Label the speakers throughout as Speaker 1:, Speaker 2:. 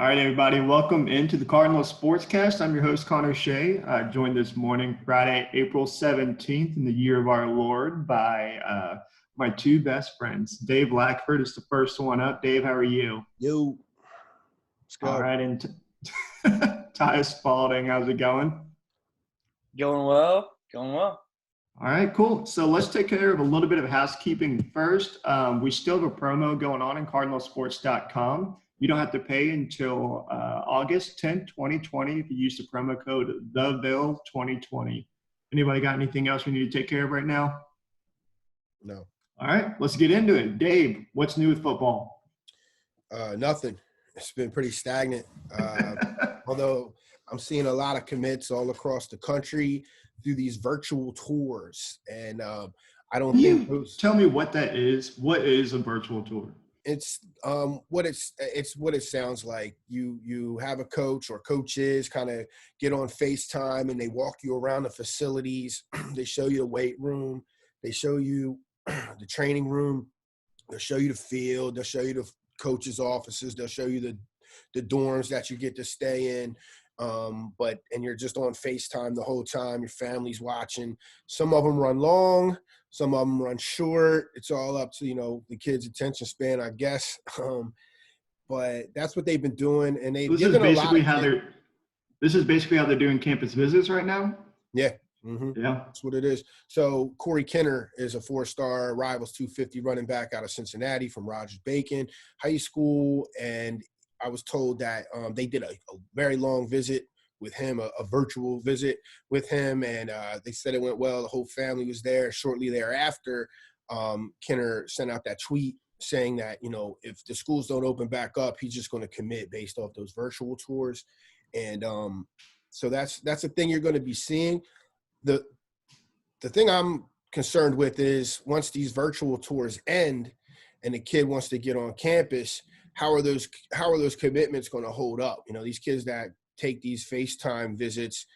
Speaker 1: All right, everybody, welcome into the Cardinal Sportscast. I'm your host, Connor Shea, joined this morning, Friday, April 17th, in the year of our Lord, by my two best friends. Dave Lackford is the first one up. Dave, how are you?
Speaker 2: Yo, let's go.
Speaker 1: All right, and Ty Spalding, how's it going?
Speaker 3: Going well. All
Speaker 1: right, cool. So let's take care of a little bit of housekeeping first. We still have a promo going on in cardinalsports.com. You don't have to pay until August 10th, 2020 if you use the promo code THEVILL2020. Anybody got anything else we need to take care of right now?
Speaker 2: No.
Speaker 1: All right, let's get into it. Dave, what's new with football?
Speaker 2: Nothing. It's been pretty stagnant. Although I'm seeing a lot of commits all across the country through these virtual tours. And I don't think –
Speaker 1: Tell me what that is. What is a virtual tour?
Speaker 2: It's what it sounds like. You have a coach or coaches kind of get on FaceTime and they walk you around the facilities. They show you the weight room. They show you the training room. They'll show you the field. They'll show you the coaches' offices. They'll show you the dorms that you get to stay in. And you're just on FaceTime the whole time. Your family's watching. Some of them run long. Some of them run short. It's all up to, the kids' attention span, I guess. But that's what they've been doing. And they've given a lot of
Speaker 1: This is basically how they're doing campus visits right now?
Speaker 2: Yeah. Mm-hmm. Yeah. That's what it is. So Corey Kenner is a 4-star Rivals 250 running back out of Cincinnati from Rogers-Bacon High School. And I was told that they did a very long visit with him, a virtual visit with him, and they said it went well. The whole family was there. Shortly thereafter, Kenner sent out that tweet saying that, if the schools don't open back up, he's just going to commit based off those virtual tours. And so that's the thing you're going to be seeing. The thing I'm concerned with is once these virtual tours end and the kid wants to get on campus, how are those commitments going to hold up? These kids that take these FaceTime visits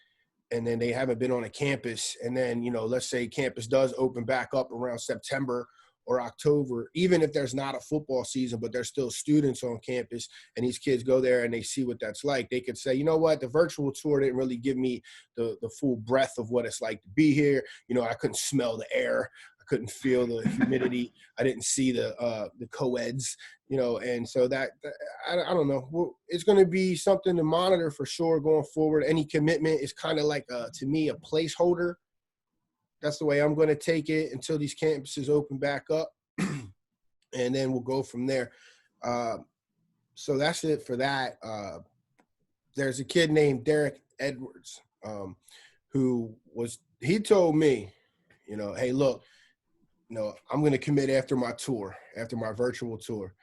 Speaker 2: and then they haven't been on a campus. And then, let's say campus does open back up around September or October, even if there's not a football season, but there's still students on campus and these kids go there and they see what that's like. They could say, you know what, the virtual tour didn't really give me the full breadth of what it's like to be here. I couldn't smell the air. Couldn't feel the humidity. I didn't see the co-eds, and so that I don't know. Well, it's going to be something to monitor for sure going forward. Any commitment is kind of like, to me, a placeholder. That's the way I'm going to take it until these campuses open back up, and then we'll go from there. So that's it for that. There's a kid named Derek Edwards he told me, hey, look, I'm going to commit after my virtual tour.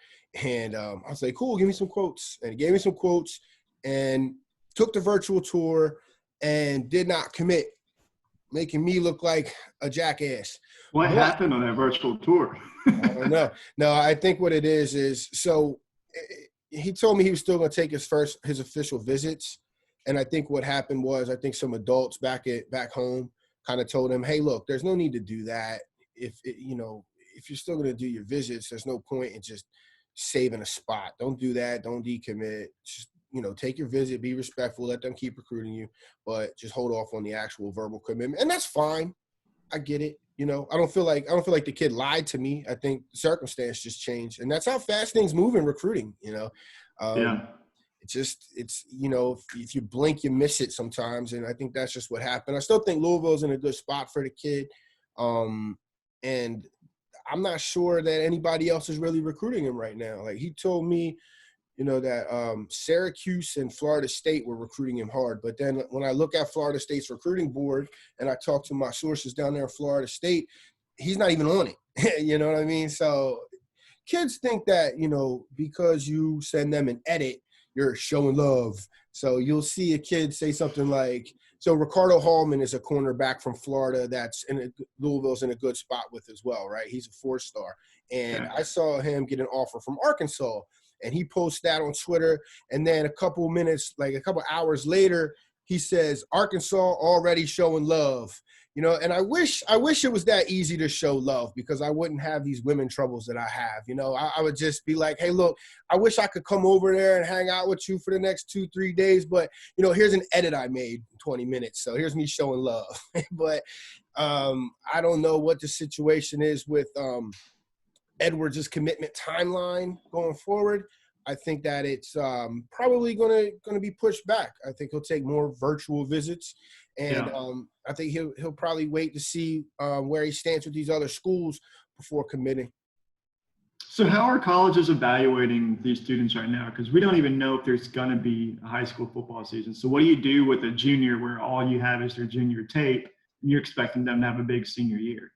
Speaker 2: And I was like, cool, give me some quotes. And he gave me some quotes and took the virtual tour and did not commit, making me look like a jackass.
Speaker 1: What happened on that virtual tour?
Speaker 2: I don't know. No, I think what it is so he told me he was still going to take his official visits. And I think what happened was some adults back home kind of told him, hey, look, there's no need to do that. If you're still going to do your visits, there's no point in just saving a spot. Don't do that. Don't decommit. Just, take your visit, be respectful, let them keep recruiting you, but just hold off on the actual verbal commitment. And that's fine. I get it. I don't feel like the kid lied to me. I think the circumstance just changed. And that's how fast things move in recruiting,
Speaker 1: Yeah.
Speaker 2: It's if you blink, you miss it sometimes. And I think that's just what happened. I still think Louisville's in a good spot for the kid. And I'm not sure that anybody else is really recruiting him right now. Like he told me, that Syracuse and Florida State were recruiting him hard. But then when I look at Florida State's recruiting board and I talk to my sources down there in Florida State, he's not even on it. You know what I mean? So kids think that, because you send them an edit, you're showing love. So you'll see a kid say something like, so Ricardo Hallman is a cornerback from Florida Louisville's in a good spot with as well, right? He's a 4-star. And I saw him get an offer from Arkansas, and he posted that on Twitter. And then a couple hours later, he says, Arkansas already showing love. And I wish it was that easy to show love, because I wouldn't have these women troubles that I have. I would just be like, hey, look, I wish I could come over there and hang out with you for the next 2-3 days. But, here's an edit I made in 20 minutes. So here's me showing love. But I don't know what the situation is with Edwards' commitment timeline going forward. I think that it's probably going to be pushed back. I think he'll take more virtual visits. And I think he'll probably wait to see where he stands with these other schools before committing.
Speaker 1: So how are colleges evaluating these students right now? Because we don't even know if there's going to be a high school football season. So what do you do with a junior where all you have is their junior tape and you're expecting them to have a big senior year?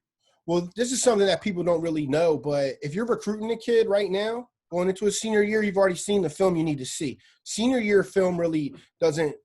Speaker 2: Well, this is something that people don't really know. But if you're recruiting a kid right now, going into a senior year, you've already seen the film you need to see. Senior year film really doesn't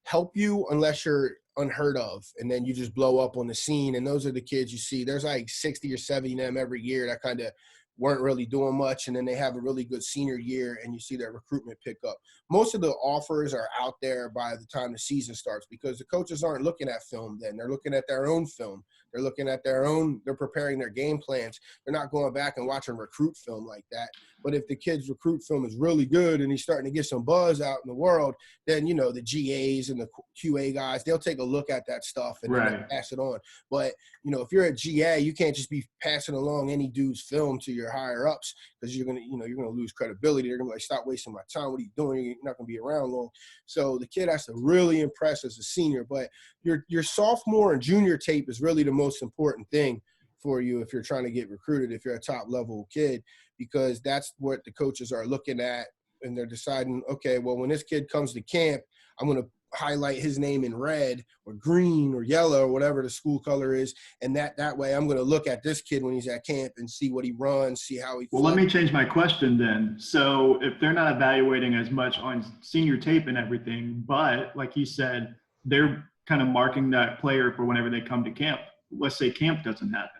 Speaker 2: help you unless you're unheard of, and then you just blow up on the scene. And those are the kids you see. There's like 60 or 70 of them every year that kind of weren't really doing much, and then they have a really good senior year, and you see their recruitment pick up. Most of the offers are out there by the time the season starts, because the coaches aren't looking at film then. They're looking at their own film. They're looking at they're preparing their game plans. They're not going back and watching recruit film like that. But if the kid's recruit film is really good and he's starting to get some buzz out in the world, then, the GAs and the QA guys, they'll take a look at that stuff and then they'll pass it on. But, if you're a GA, you can't just be passing along any dude's film to your higher ups, because you're going to lose credibility. They're going to be like, stop wasting my time. What are you doing? You're not going to be around long. So the kid has to really impress as a senior. But your sophomore and junior tape is really the most important thing for you if you're trying to get recruited, if you're a top level kid, because that's what the coaches are looking at, and they're deciding, okay, well, when this kid comes to camp, I'm going to highlight his name in red or green or yellow or whatever the school color is, and that way I'm going to look at this kid when he's at camp and see what he runs, see how he.
Speaker 1: Well, let me change my question then. So if they're not evaluating as much on senior tape and everything, but like you said, they're kind of marking that player for whenever they come to camp. Let's say camp doesn't happen.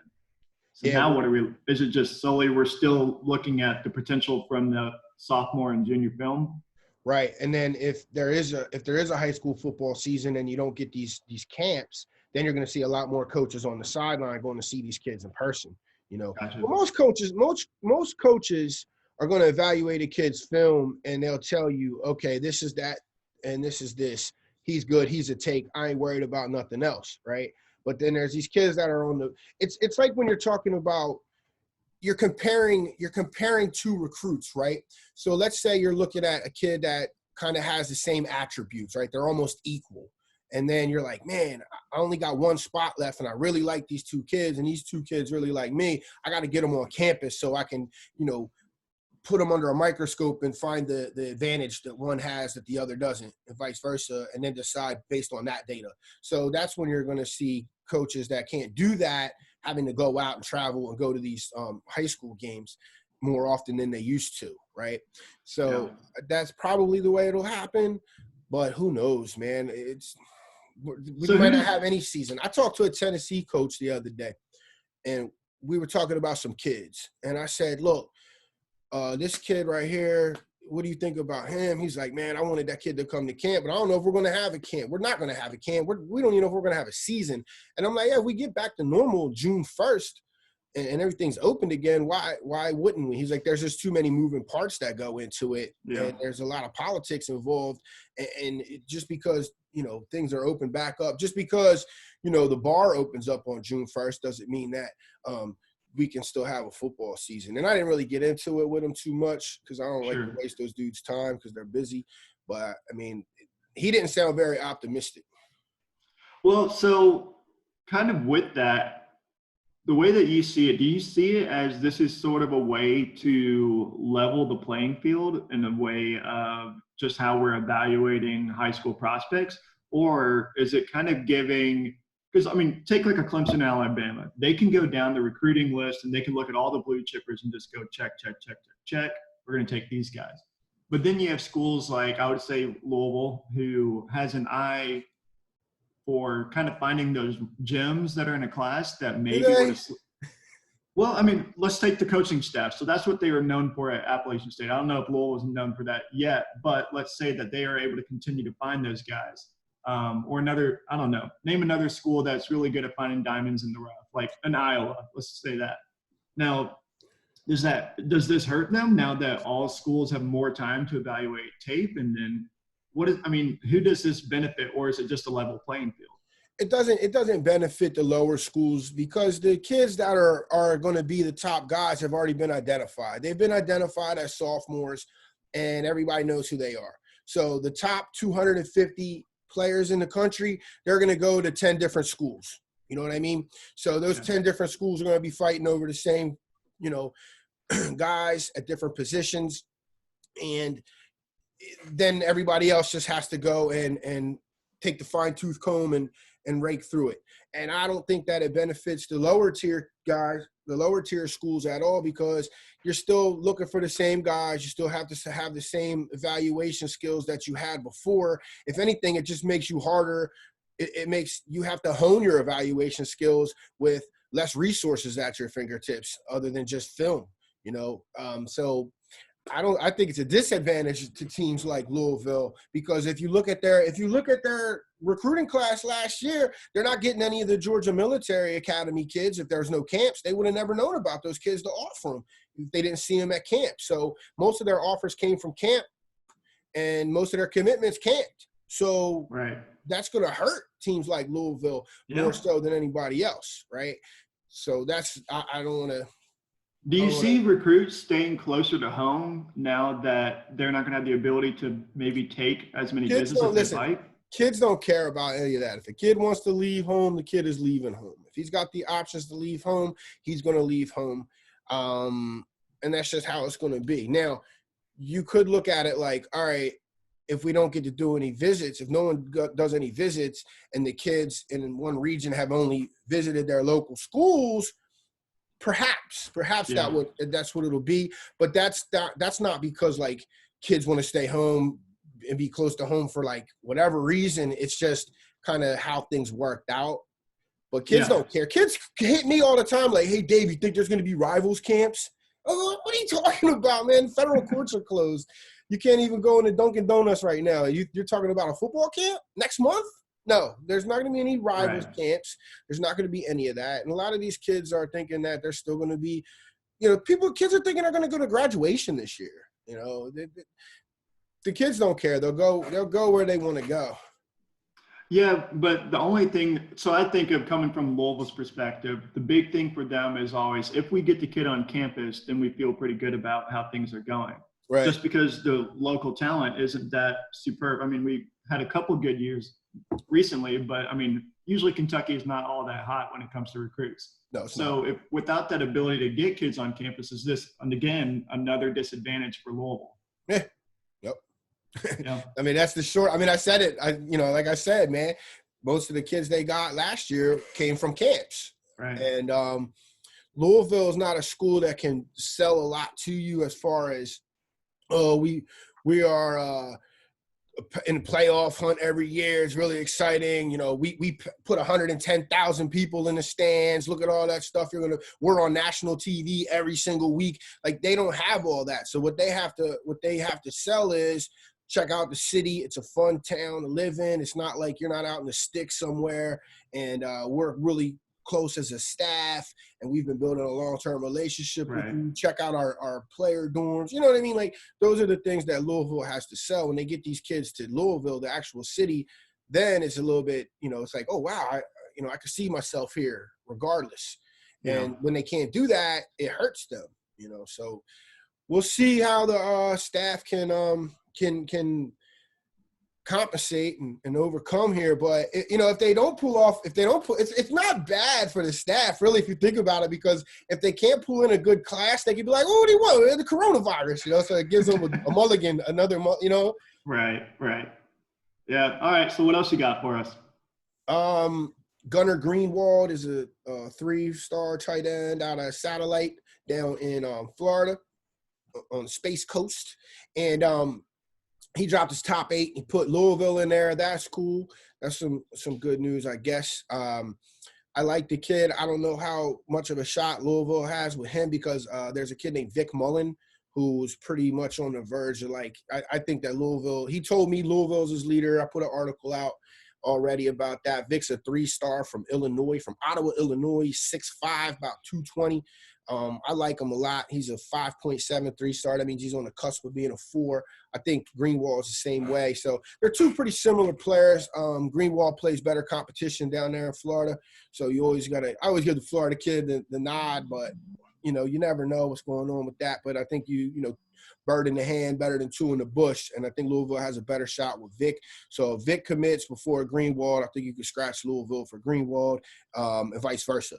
Speaker 1: So now is it just solely we're still looking at the potential from the sophomore and junior film?
Speaker 2: Right. And then if there is a high school football season and you don't get these camps, then you're going to see a lot more coaches on the sideline going to see these kids in person.
Speaker 1: Gotcha.
Speaker 2: But most coaches are going to evaluate a kid's film, and they'll tell you, okay, this is that and this is this. He's good. He's a take. I ain't worried about nothing else. Right. But then there's these kids that are on the – it's like when you're talking about – you're comparing two recruits, right? So let's say you're looking at a kid that kind of has the same attributes, right? They're almost equal. And then you're like, man, I only got one spot left, and I really like these two kids, and these two kids really like me. I got to get them on campus so I can, put them under a microscope and find the advantage that one has that the other doesn't, and vice versa, and then decide based on that data. So that's when you're going to see coaches that can't do that having to go out and travel and go to these high school games more often than they used to, right? So that's probably the way it'll happen, but who knows, man? We might not have any season. I talked to a Tennessee coach the other day, and we were talking about some kids, and I said, look, this kid right here, what do you think about him? He's like, man, I wanted that kid to come to camp, but I don't know if we're going to have a camp. We're not going to have a camp. We don't even know if we're going to have a season. And I'm like, yeah, if we get back to normal June 1st and everything's opened again, why wouldn't we? He's like, there's just too many moving parts that go into it. Yeah. And there's a lot of politics involved. And just because, things are open back up, just because, the bar opens up on June 1st doesn't mean that we can still have a football season. And I didn't really get into it with him too much because I don't like to waste those dudes' time because they're busy. But, I mean, he didn't sound very optimistic.
Speaker 1: Well, so kind of with that, the way that you see it, do you see it as this is sort of a way to level the playing field in a way of just how we're evaluating high school prospects? Or is it kind of giving – because, I mean, take like a Clemson, Alabama. They can go down the recruiting list and they can look at all the blue chippers and just go check. We're going to take these guys. But then you have schools like, I would say, Louisville, who has an eye for kind of finding those gems that are in a class that maybe well, I mean, let's take the coaching staff. So that's what they were known for at Appalachian State. I don't know if Louisville is known for that yet, but let's say that they are able to continue to find those guys. or another, I don't know, name another school that's really good at finding diamonds in the rough, like an Iowa, let's say that. Now, does this hurt them now that all schools have more time to evaluate tape? And then who does this benefit, or is it just a level playing field?
Speaker 2: It doesn't benefit the lower schools because the kids that are going to be the top guys have already been identified. They've been identified as sophomores, and everybody knows who they are. So the top 250 players in the country, they're going to go to 10 different schools. You know what I mean? So those 10 different schools are going to be fighting over the same, guys at different positions. And then everybody else just has to go and take the fine-tooth comb and rake through it. And I don't think that it benefits the lower tier guys, the lower tier schools at all, because you're still looking for the same guys. You still have to have the same evaluation skills that you had before. If anything, it just makes you harder. It makes you have to hone your evaluation skills with less resources at your fingertips other than just film, So I think it's a disadvantage to teams like Louisville, because if you look at their recruiting class last year, they're not getting any of the Georgia Military Academy kids. If there's no camps, they would have never known about those kids to offer them if they didn't see them at camp. So most of their offers came from camp, and most of their commitments camped. So that's going to hurt teams like Louisville more so than anybody else, right? So I don't want to.
Speaker 1: Do you see recruits staying closer to home now that they're not going to have the ability to maybe take as many visits as they'd like?
Speaker 2: Kids don't care about any of that. If a kid wants to leave home, the kid is leaving home. If he's got the options to leave home, he's going to leave home. And that's just how it's going to be. Now, you could look at it like, all right, if we don't get to do any visits, if no one does any visits and the kids in one region have only visited their local schools, perhaps that's what it'll be. But that's not because like kids want to stay home and be close to home for like whatever reason. It's just kind of how things worked out. But kids don't care. Kids hit me all the time like, hey, Dave, you think there's going to be rivals camps? Oh, what are you talking about, man? Federal courts are closed. You can't even go into Dunkin' Donuts right now. You're talking about a football camp next month? No, there's not going to be any rivals camps. There's not going to be any of that. And a lot of these kids are thinking that they're still going to be, kids are thinking they're going to go to graduation this year. The kids don't care. They'll go where they want to go.
Speaker 1: Yeah, but the only thing, so I think of coming from Louisville's perspective, the big thing for them is always, if we get the kid on campus, then we feel pretty good about how things are going. Right. Just because the local talent isn't that superb. I mean, we had a couple good years recently, but I mean, usually Kentucky is not all that hot when it comes to recruits. No, so if without that ability to get kids on campus, is this, and again, another disadvantage for Louisville?
Speaker 2: Yeah. Yep. Yeah. I mean, that's the short. I mean, I said it. Like I said, man, most of the kids they got last year came from camps. Right. And Louisville is not a school that can sell a lot to you as far as, we are in the playoff hunt every year. It's really exciting. We put 110,000 people in the stands. Look at all that stuff. We're on national TV every single week. Like, they don't have all that. So what they have to sell is, check out the city. It's a fun town to live in. It's not like you're not out in the sticks somewhere. And we're really close as a staff, and we've been building a long-term relationship with you. Check out our player dorms. You know what I mean? Like, those are the things that Louisville has to sell. When they get these kids to Louisville, the actual city, then it's a little bit, it's like, oh, wow, I could see myself here regardless. Yeah. And when they can't do that, it hurts them, So we'll see how the staff can compensate and overcome here. But if they don't pull it's not bad for the staff really, if you think about it, because if they can't pull in a good class, they could be like, oh, what do you want? The coronavirus, so it gives them a mulligan, another month,
Speaker 1: Right. Yeah. All right. So what else you got for us?
Speaker 2: Gunnar Greenwald is a 3-star tight end out of Satellite down in Florida on the Space Coast. And he dropped his top 8. He put Louisville in there. That's cool. That's some good news, I guess. I like the kid. I don't know how much of a shot Louisville has with him, because there's a kid named Vic Mullen who's pretty much on the verge of, like, I think that Louisville – he told me Louisville's his leader. I put an article out already about that. Vic's a 3-star from Illinois, from Ottawa, Illinois, 6'5", about 220. I like him a lot. He's a 5.7 3-star. That means he's on the cusp of being a 4. I think Greenwald is the same way. So they're two pretty similar players. Greenwald plays better competition down there in Florida. So I always give the Florida kid the nod, but you never know what's going on with that. But I think bird in the hand better than 2 in the bush. And I think Louisville has a better shot with Vic. So if Vic commits before Greenwald, I think you could scratch Louisville for Greenwald, and vice versa.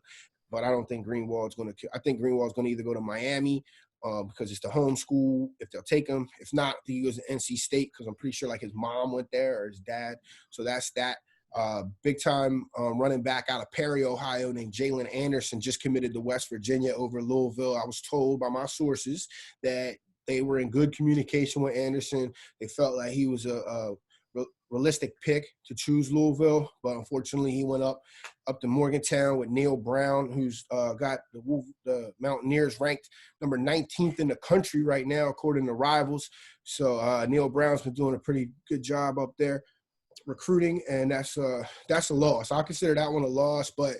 Speaker 2: But I don't think Greenwald's going to – I think Greenwald's going to either go to Miami because it's the home school, if they'll take him. If not, I think he goes to NC State because I'm pretty sure like his mom went there or his dad. So that's that. Big-time running back out of Perry, Ohio, named Jalen Anderson just committed to West Virginia over Louisville. I was told by my sources that they were in good communication with Anderson. They felt like he was a realistic pick to choose Louisville, but unfortunately he went up to Morgantown with Neil Brown, who's got the Mountaineers ranked number 19th in the country right now, according to Rivals. So Neil Brown's been doing a pretty good job up there recruiting, and that's a loss. I consider that one a loss, but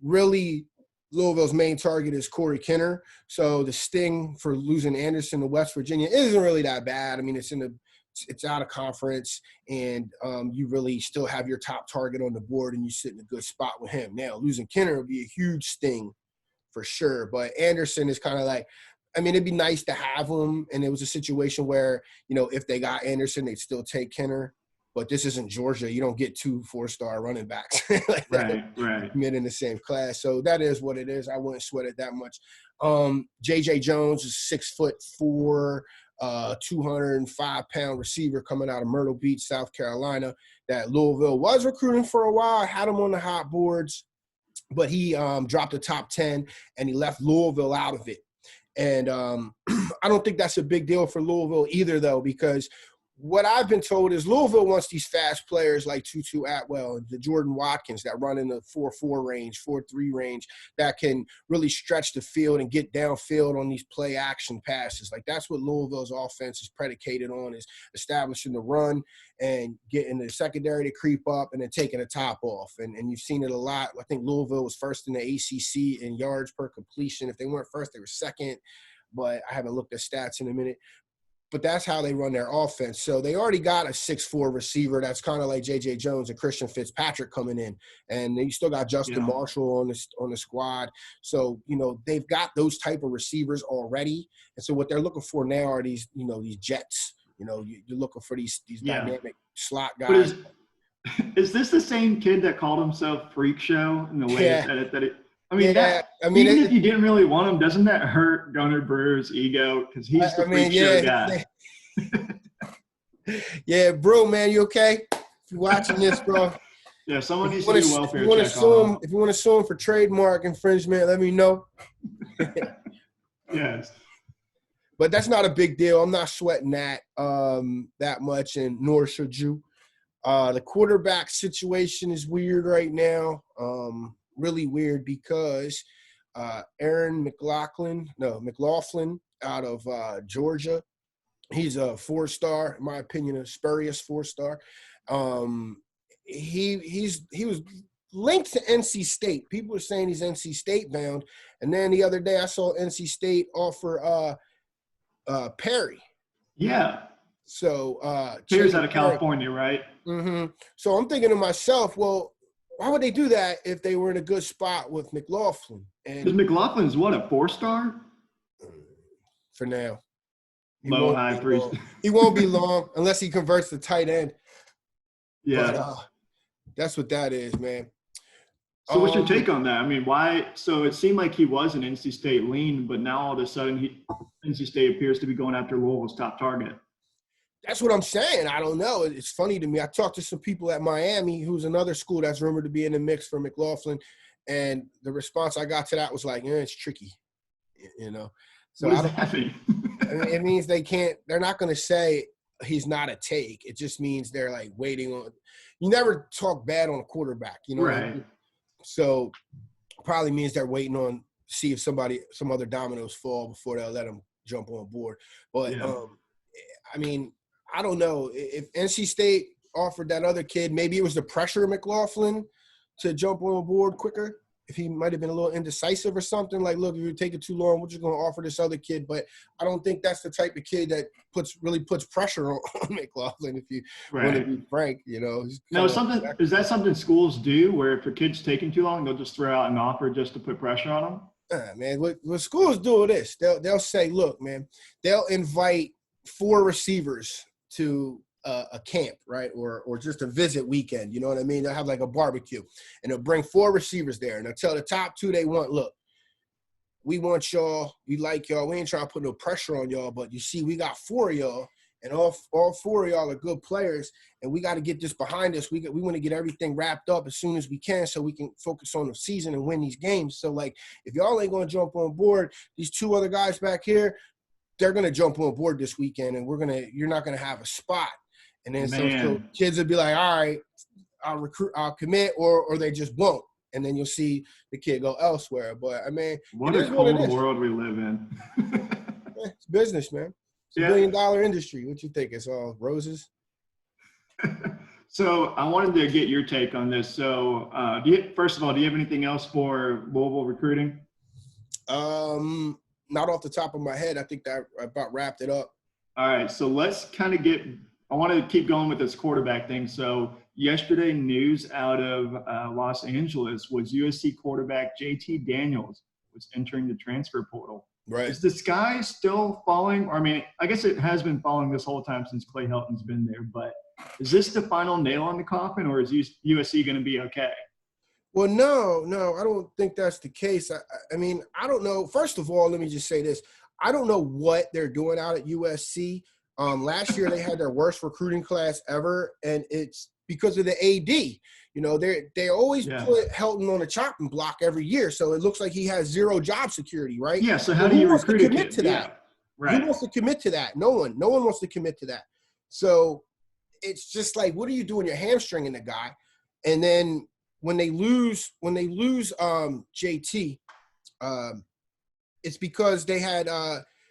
Speaker 2: really Louisville's main target is Corey Kenner. So the sting for losing Anderson to West Virginia isn't really that bad. I mean, it's out of conference, and you really still have your top target on the board, and you sit in a good spot with him. Now, losing Kenner would be a huge sting for sure, but Anderson is kind of like, I mean, it'd be nice to have him, and it was a situation where, if they got Anderson, they'd still take Kenner. But this isn't Georgia. You don't get 2 4-star running backs like that
Speaker 1: right.
Speaker 2: Mid in the same class. So that is what it is. I wouldn't sweat it that much. J.J. Jones is 6'4", 205-pound receiver coming out of Myrtle Beach, South Carolina, that Louisville was recruiting for a while. Had him on the hot boards, but he dropped the top 10, and he left Louisville out of it. And I don't think that's a big deal for Louisville either, though, because – what I've been told is Louisville wants these fast players like Tutu Atwell and the Jordan Watkins that run in the 4.4 range, 4.3 range, that can really stretch the field and get downfield on these play action passes. Like that's what Louisville's offense is predicated on, is establishing the run and getting the secondary to creep up and then taking the top off. And you've seen it a lot. I think Louisville was first in the ACC in yards per completion. If they weren't first, they were second. But I haven't looked at stats in a minute. But that's how they run their offense. So they already got a 6'4" receiver that's kind of like J.J. Jones and Christian Fitzpatrick coming in. And you still got Justin Marshall on the squad. So, they've got those type of receivers already. And so what they're looking for now are these jets. You're looking for these dynamic slot guys.
Speaker 1: But is this the same kid that called himself Freak Show in the way that it even if you didn't really want him, doesn't that hurt Gunnar Brewer's ego? Because he's the Freak Show guy.
Speaker 2: Yeah, bro, man, you okay? If you're watching this, bro.
Speaker 1: Yeah, someone needs to do welfare check on him.
Speaker 2: If you want to sue him for trademark infringement, let me know.
Speaker 1: Yes.
Speaker 2: But that's not a big deal. I'm not sweating that much, and nor should you. The quarterback situation is weird right now. Really weird because Aaron McLaughlin out of Georgia, he's a 4-star, in my opinion, a spurious 4-star. He was linked to NC State. People are saying he's NC State bound. And then the other day I saw NC State offer Perry.
Speaker 1: Yeah.
Speaker 2: So
Speaker 1: Perry's out of California, right?
Speaker 2: Mm-hmm. So I'm thinking to myself, well, why would they do that if they were in a good spot with McLaughlin?
Speaker 1: Because McLaughlin's what, a 4-star?
Speaker 2: For now.
Speaker 1: Low, high, 3.
Speaker 2: He won't be long unless he converts to tight end.
Speaker 1: Yeah.
Speaker 2: But, that's what that is, man.
Speaker 1: So what's your take on that? I mean, why? So it seemed like he was an NC State lean, but now all of a sudden NC State appears to be going after Louisville's top target.
Speaker 2: That's what I'm saying. I don't know. It's funny to me. I talked to some people at Miami, who's another school that's rumored to be in the mix for McLaughlin, and the response I got to that was like, it's tricky, So
Speaker 1: what does that mean?
Speaker 2: It means they're not going to say he's not a take. It just means they're like waiting on – you never talk bad on a quarterback,
Speaker 1: Right.
Speaker 2: So probably means they're waiting on – see if some other dominoes fall before they'll let him jump on board. But, I mean – I don't know if NC State offered that other kid, maybe it was the pressure of McLaughlin to jump on board quicker. If he might have been a little indecisive or something, like, look, if you're taking too long, we're just going to offer this other kid. But I don't think that's the type of kid that really puts pressure on McLaughlin, if you want to be frank, you know.
Speaker 1: No, is that something schools do where if a kid's taking too long, they'll just throw out an offer just to put pressure on them?
Speaker 2: Man, what schools do this, they'll say, look, man, they'll invite 4 receivers to a camp, right? Or just a visit weekend, you know what I mean? They'll have like a barbecue, and they'll bring 4 receivers there, and they'll tell the top 2 they want, look, we want y'all, we like y'all, we ain't trying to put no pressure on y'all, but you see, we got 4 of y'all, and all 4 of y'all are good players, and we got to get this behind us. We want to get everything wrapped up as soon as we can so we can focus on the season and win these games. So, like, if y'all ain't going to jump on board, these 2 other guys back here, they're going to jump on board this weekend, and you're not going to have a spot. And then so kids would be like, all right, I'll commit, or they just won't. And then you'll see the kid go elsewhere. But, I mean,
Speaker 1: what a cold world we live in.
Speaker 2: It's business, man. It's $1 billion industry. What you think? It's all roses?
Speaker 1: So I wanted to get your take on this. So first of all, do you have anything else for Louisville recruiting?
Speaker 2: Not off the top of my head. I think that I about wrapped it up.
Speaker 1: All right. So let's kind of I want to keep going with this quarterback thing. So yesterday, news out of Los Angeles was USC quarterback JT Daniels was entering the transfer portal.
Speaker 2: Right. Is
Speaker 1: the sky still falling? Or, I mean, I guess it has been falling this whole time since Clay Helton's been there. But is this the final nail on the coffin, or is USC going to be okay?
Speaker 2: Well, no, I don't think that's the case. I mean, I don't know. First of all, let me just say this. I don't know what they're doing out at USC. Last year they had their worst recruiting class ever, and it's because of the AD. You know, they always put Helton on a chopping block every year, so it looks like he has 0 job security, right?
Speaker 1: Yeah. So how do you recruit a kid?
Speaker 2: To that? Yeah, right. Who wants to commit to that? No one wants to commit to that. So it's just like, what are you doing? You're hamstringing the guy, and then when they lose JT, it's because they had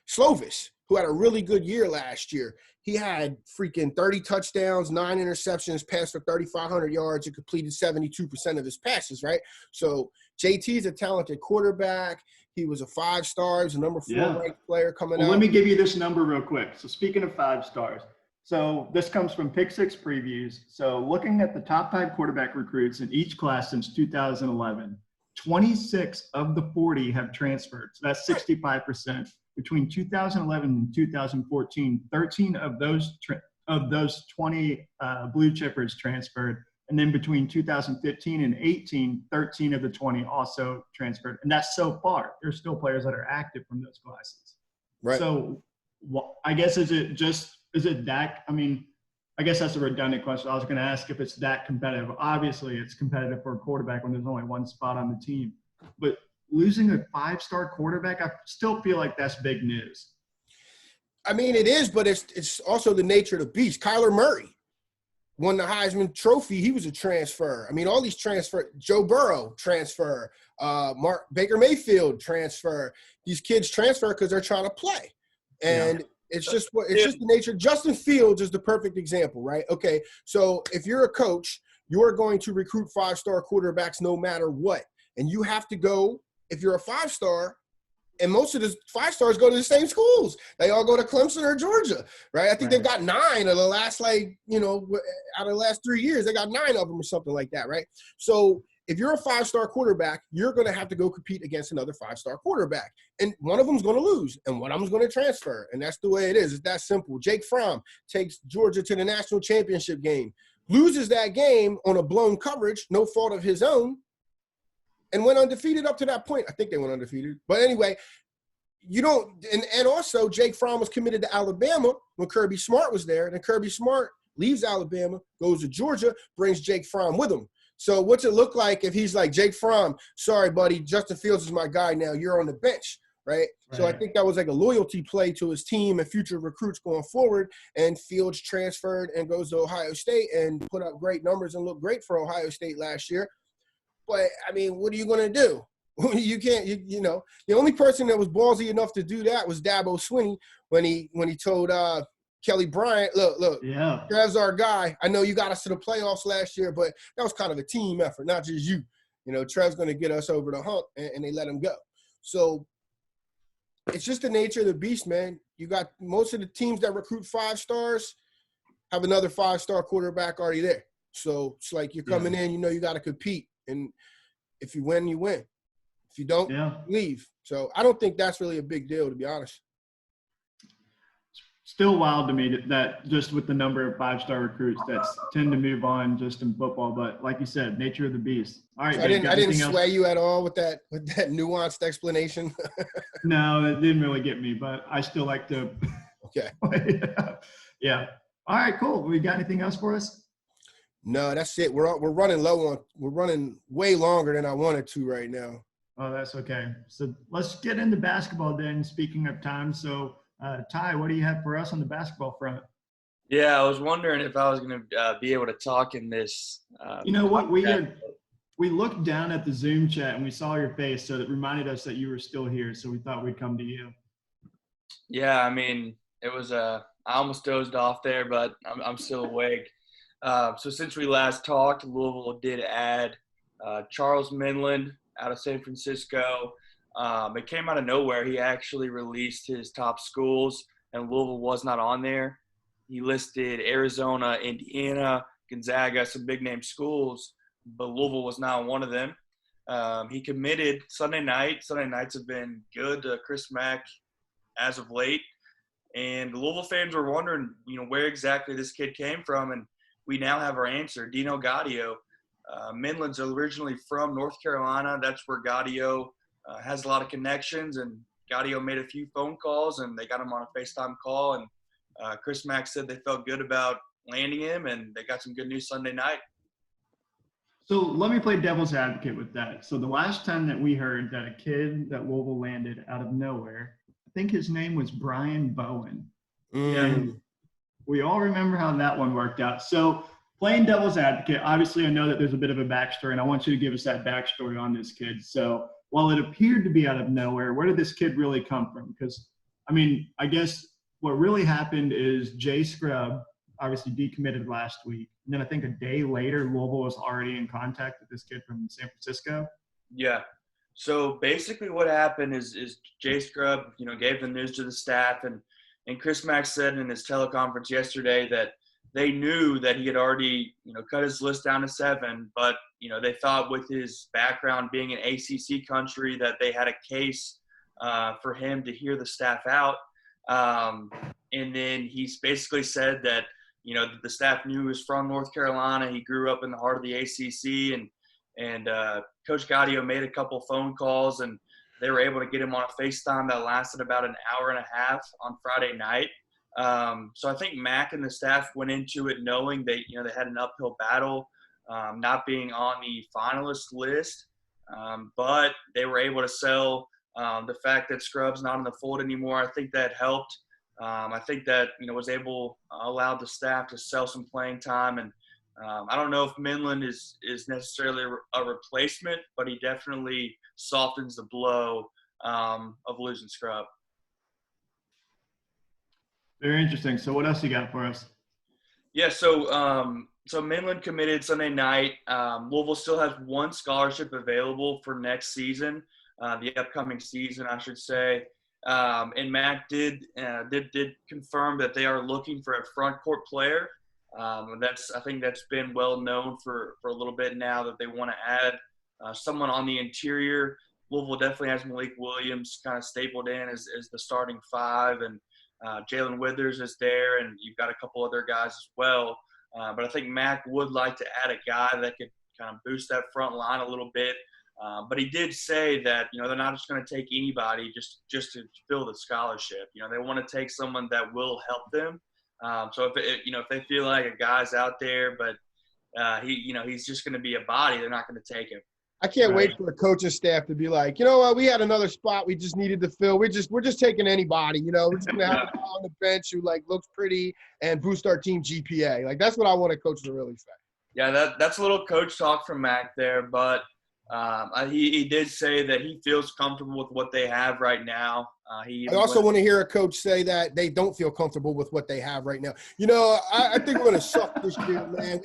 Speaker 2: Slovis, who had a really good year last year. He had freaking 30 touchdowns, 9 interceptions, passed for 3,500 yards, and completed 72% of his passes, right? So JT's a talented quarterback. He was a 5-star. He was a number 4 ranked player coming out.
Speaker 1: Let me give you this number real quick. So speaking of 5 stars, so this comes from Pick 6 Previews. So looking at the top 5 quarterback recruits in each class since 2011, 26 of the 40 have transferred. So that's 65%. Between 2011 and 2014, 13 of those 20 blue chippers transferred. And then between 2015 and 18, 13 of the 20 also transferred. And that's so far. There's still players that are active from those classes.
Speaker 2: Right.
Speaker 1: So I guess is it that? I mean, I guess that's a redundant question. I was going to ask if it's that competitive. Obviously, it's competitive for a quarterback when there's only 1 spot on the team. But losing a 5-star quarterback, I still feel like that's big news.
Speaker 2: I mean, it is, but it's also the nature of the beast. Kyler Murray won the Heisman Trophy. He was a transfer. I mean, all these transfer. Joe Burrow transfer. Baker Mayfield transfer. These kids transfer because they're trying to play, and it's just the nature. Justin Fields is the perfect example, right? Okay, so if you're a coach, you're going to recruit 5-star quarterbacks no matter what, and you have to go. If you're a 5-star, and most of the 5-stars go to the same schools. They all go to Clemson or Georgia, right? I think they've got 9 of the last, out of the last 3 years, they got 9 of them or something like that, right? So if you're a 5-star quarterback, you're going to have to go compete against another 5-star quarterback. And one of them's going to lose, and one of them's going to transfer. And that's the way it is. It's that simple. Jake Fromm takes Georgia to the national championship game, loses that game on a blown coverage, no fault of his own, and went undefeated up to that point. I think they went undefeated. But anyway, you don't – and also Jake Fromm was committed to Alabama when Kirby Smart was there. And then Kirby Smart leaves Alabama, goes to Georgia, brings Jake Fromm with him. So what's it look like if he's like, Jake Fromm, sorry, buddy, Justin Fields is my guy now. You're on the bench, right? So I think that was like a loyalty play to his team and future recruits going forward. And Fields transferred and goes to Ohio State and put up great numbers and looked great for Ohio State last year. But, I mean, what are you going to do? You can't, the only person that was ballsy enough to do that was Dabo Swinney when he told Kelly Bryant, look.
Speaker 1: Yeah.
Speaker 2: Trev's our guy. I know you got us to the playoffs last year, but that was kind of a team effort, not just you. You know, Trev's going to get us over the hump, and they let him go. So it's just the nature of the beast, man. You got most of the teams that recruit 5 stars have another 5-star quarterback already there. So it's like you're coming in, you know you got to compete. And if you win, you win. If you don't, leave. So I don't think that's really a big deal, to be honest.
Speaker 1: Still wild to me that just with the number of 5-star recruits that tend to move on just in football. But like you said, nature of the beast. All right,
Speaker 2: so I didn't sway you at all with that nuanced explanation.
Speaker 1: No, it didn't really get me, but I still like to.
Speaker 2: Okay.
Speaker 1: Yeah. All right, cool. We got anything else for us?
Speaker 2: No, that's it. We're running low on. We're running way longer than I wanted to right now.
Speaker 1: Oh, that's okay. So let's get into basketball then. Speaking of time, so Ty, what do you have for us on the basketball front?
Speaker 3: Yeah, I was wondering if I was going to be able to talk in this.
Speaker 1: You know what? We looked down at the Zoom chat and we saw your face, so it reminded us that you were still here. So we thought we'd come to you.
Speaker 3: Yeah, I mean, it was I almost dozed off there, but I'm still awake. So since we last talked, Louisville did add Charles Minland out of San Francisco. It came out of nowhere. He actually released his top schools, and Louisville was not on there. He listed Arizona, Indiana, Gonzaga, some big-name schools, but Louisville was not one of them. He committed Sunday night. Sunday nights have been good to Chris Mack as of late. And the Louisville fans were wondering, where exactly this kid came from, and we now have our answer. Dino Gaudio. Minland's originally from North Carolina. That's where Gaudio has a lot of connections, and Gaudio made a few phone calls, and they got him on a FaceTime call, and Chris Mack said they felt good about landing him, and they got some good news Sunday night.
Speaker 1: So let me play devil's advocate with that. So the last time that we heard that a kid that Louisville landed out of nowhere, I think his name was Brian Bowen. And we all remember how that one worked out. So playing devil's advocate, obviously I know that there's a bit of a backstory, and I want you to give us that backstory on this kid. So while it appeared to be out of nowhere, where did this kid really come from? Because, I guess what really happened is Jay Scrubb obviously decommitted last week. And then I think a day later, Louisville was already in contact with this kid from San Francisco.
Speaker 3: Yeah. So basically what happened is Jay Scrubb, gave the news to the staff, and Chris Mack said in his teleconference yesterday that they knew that he had already, cut his list down to 7, but, they thought with his background being an ACC country that they had a case for him to hear the staff out. And then he's basically said that, the staff knew he was from North Carolina. He grew up in the heart of the ACC, and Coach Gaudio made a couple phone calls, and they were able to get him on a FaceTime that lasted about an hour and a half on Friday night. So I think Mack and the staff went into it knowing they had an uphill battle, not being on the finalist list, but they were able to sell the fact that Scrubb's not in the fold anymore. I think that helped. I think that was allowed the staff to sell some playing time, and I don't know if Minland is necessarily a replacement, but he definitely softens the blow of losing Scrubb.
Speaker 1: Very interesting. So what else you got for us?
Speaker 3: Yeah, so Minland committed Sunday night. Louisville still has one scholarship available for next season, the upcoming season, I should say. And Mack did confirm that they are looking for a front court player. I think that's been well known for a little bit now that they want to add someone on the interior. Louisville definitely has Malik Williams kind of stapled in as the starting 5, and Jalen Withers is there, and you've got a couple other guys as well. But I think Mack would like to add a guy that could kind of boost that front line a little bit. But he did say that, they're not just going to take anybody just to fill the scholarship. They want to take someone that will help them. So if they feel like a guy's out there, but he's just going to be a body, they're not going to take him.
Speaker 2: I can't wait for the coaching staff to be like, you know what, we had another spot we just needed to fill. We're just taking anybody, we're just gonna have a guy on the bench who looks pretty and boost our team GPA. That's what I want a coach to really say.
Speaker 3: Yeah, that's a little coach talk from Mack there, but He did say that he feels comfortable with what they have right now.
Speaker 2: I also want to hear a coach say that they don't feel comfortable with what they have right now. You know, I think we're going to suck this year, man.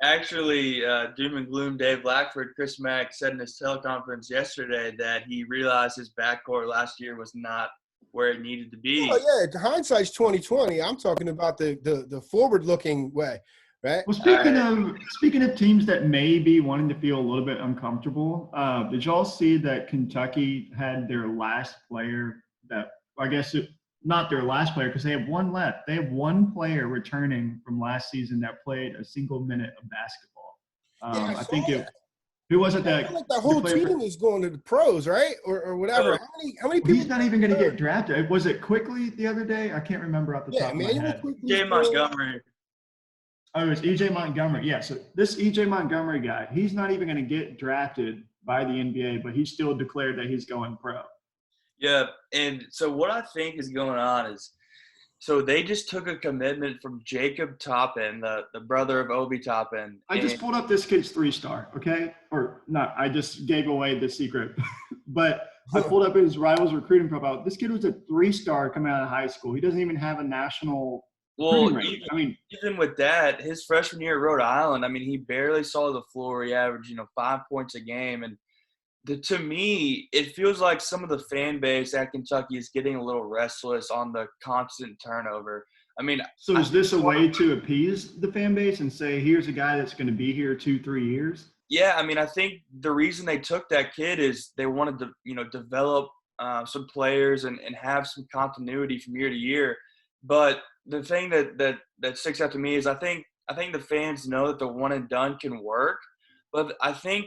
Speaker 3: Actually, doom and gloom Dave Blackford, Chris Mack said in his teleconference yesterday that he realized his backcourt last year was not where it needed to be.
Speaker 2: Oh yeah, hindsight's 2020. I'm talking about the forward-looking way, right?
Speaker 1: Well, speaking of teams that may be wanting to feel a little bit uncomfortable, did y'all see that Kentucky had their last player that I guess not their last player because they have one left. They have one player returning from last season that played a single minute of basketball. I think who was it that?
Speaker 2: Like the whole team is going to the pros, right, or whatever. How many people?
Speaker 1: He's not even going to get drafted. Was it Quickly the other day? I can't remember off the top of my head.
Speaker 3: Jay Montgomery.
Speaker 1: Oh, it was E.J. Montgomery. Yeah, so this E.J. Montgomery guy, he's not even going to get drafted by the NBA, but he still declared that he's going pro.
Speaker 3: Yeah, and so what I think is going on is, so they just took a commitment from Jacob Toppin, the brother of Obi Toppin.
Speaker 1: I just pulled up this kid's 3-star, okay? Or not, I just gave away the secret. But I pulled up his Rivals recruiting profile. This kid was a 3-star coming out of high school. He doesn't even have a national
Speaker 3: even with that, his freshman year at Rhode Island, I mean, he barely saw the floor. He averaged, 5 points a game. And to me, it feels like some of the fan base at Kentucky is getting a little restless on the constant turnover. I mean,
Speaker 1: so is this a way to appease the fan base and say, here's a guy that's going to be here 2-3 years?
Speaker 3: Yeah, I mean, I think the reason they took that kid is they wanted to, develop some players and have some continuity from year to year. But the thing that sticks out to me is I think the fans know that the one and done can work, but I think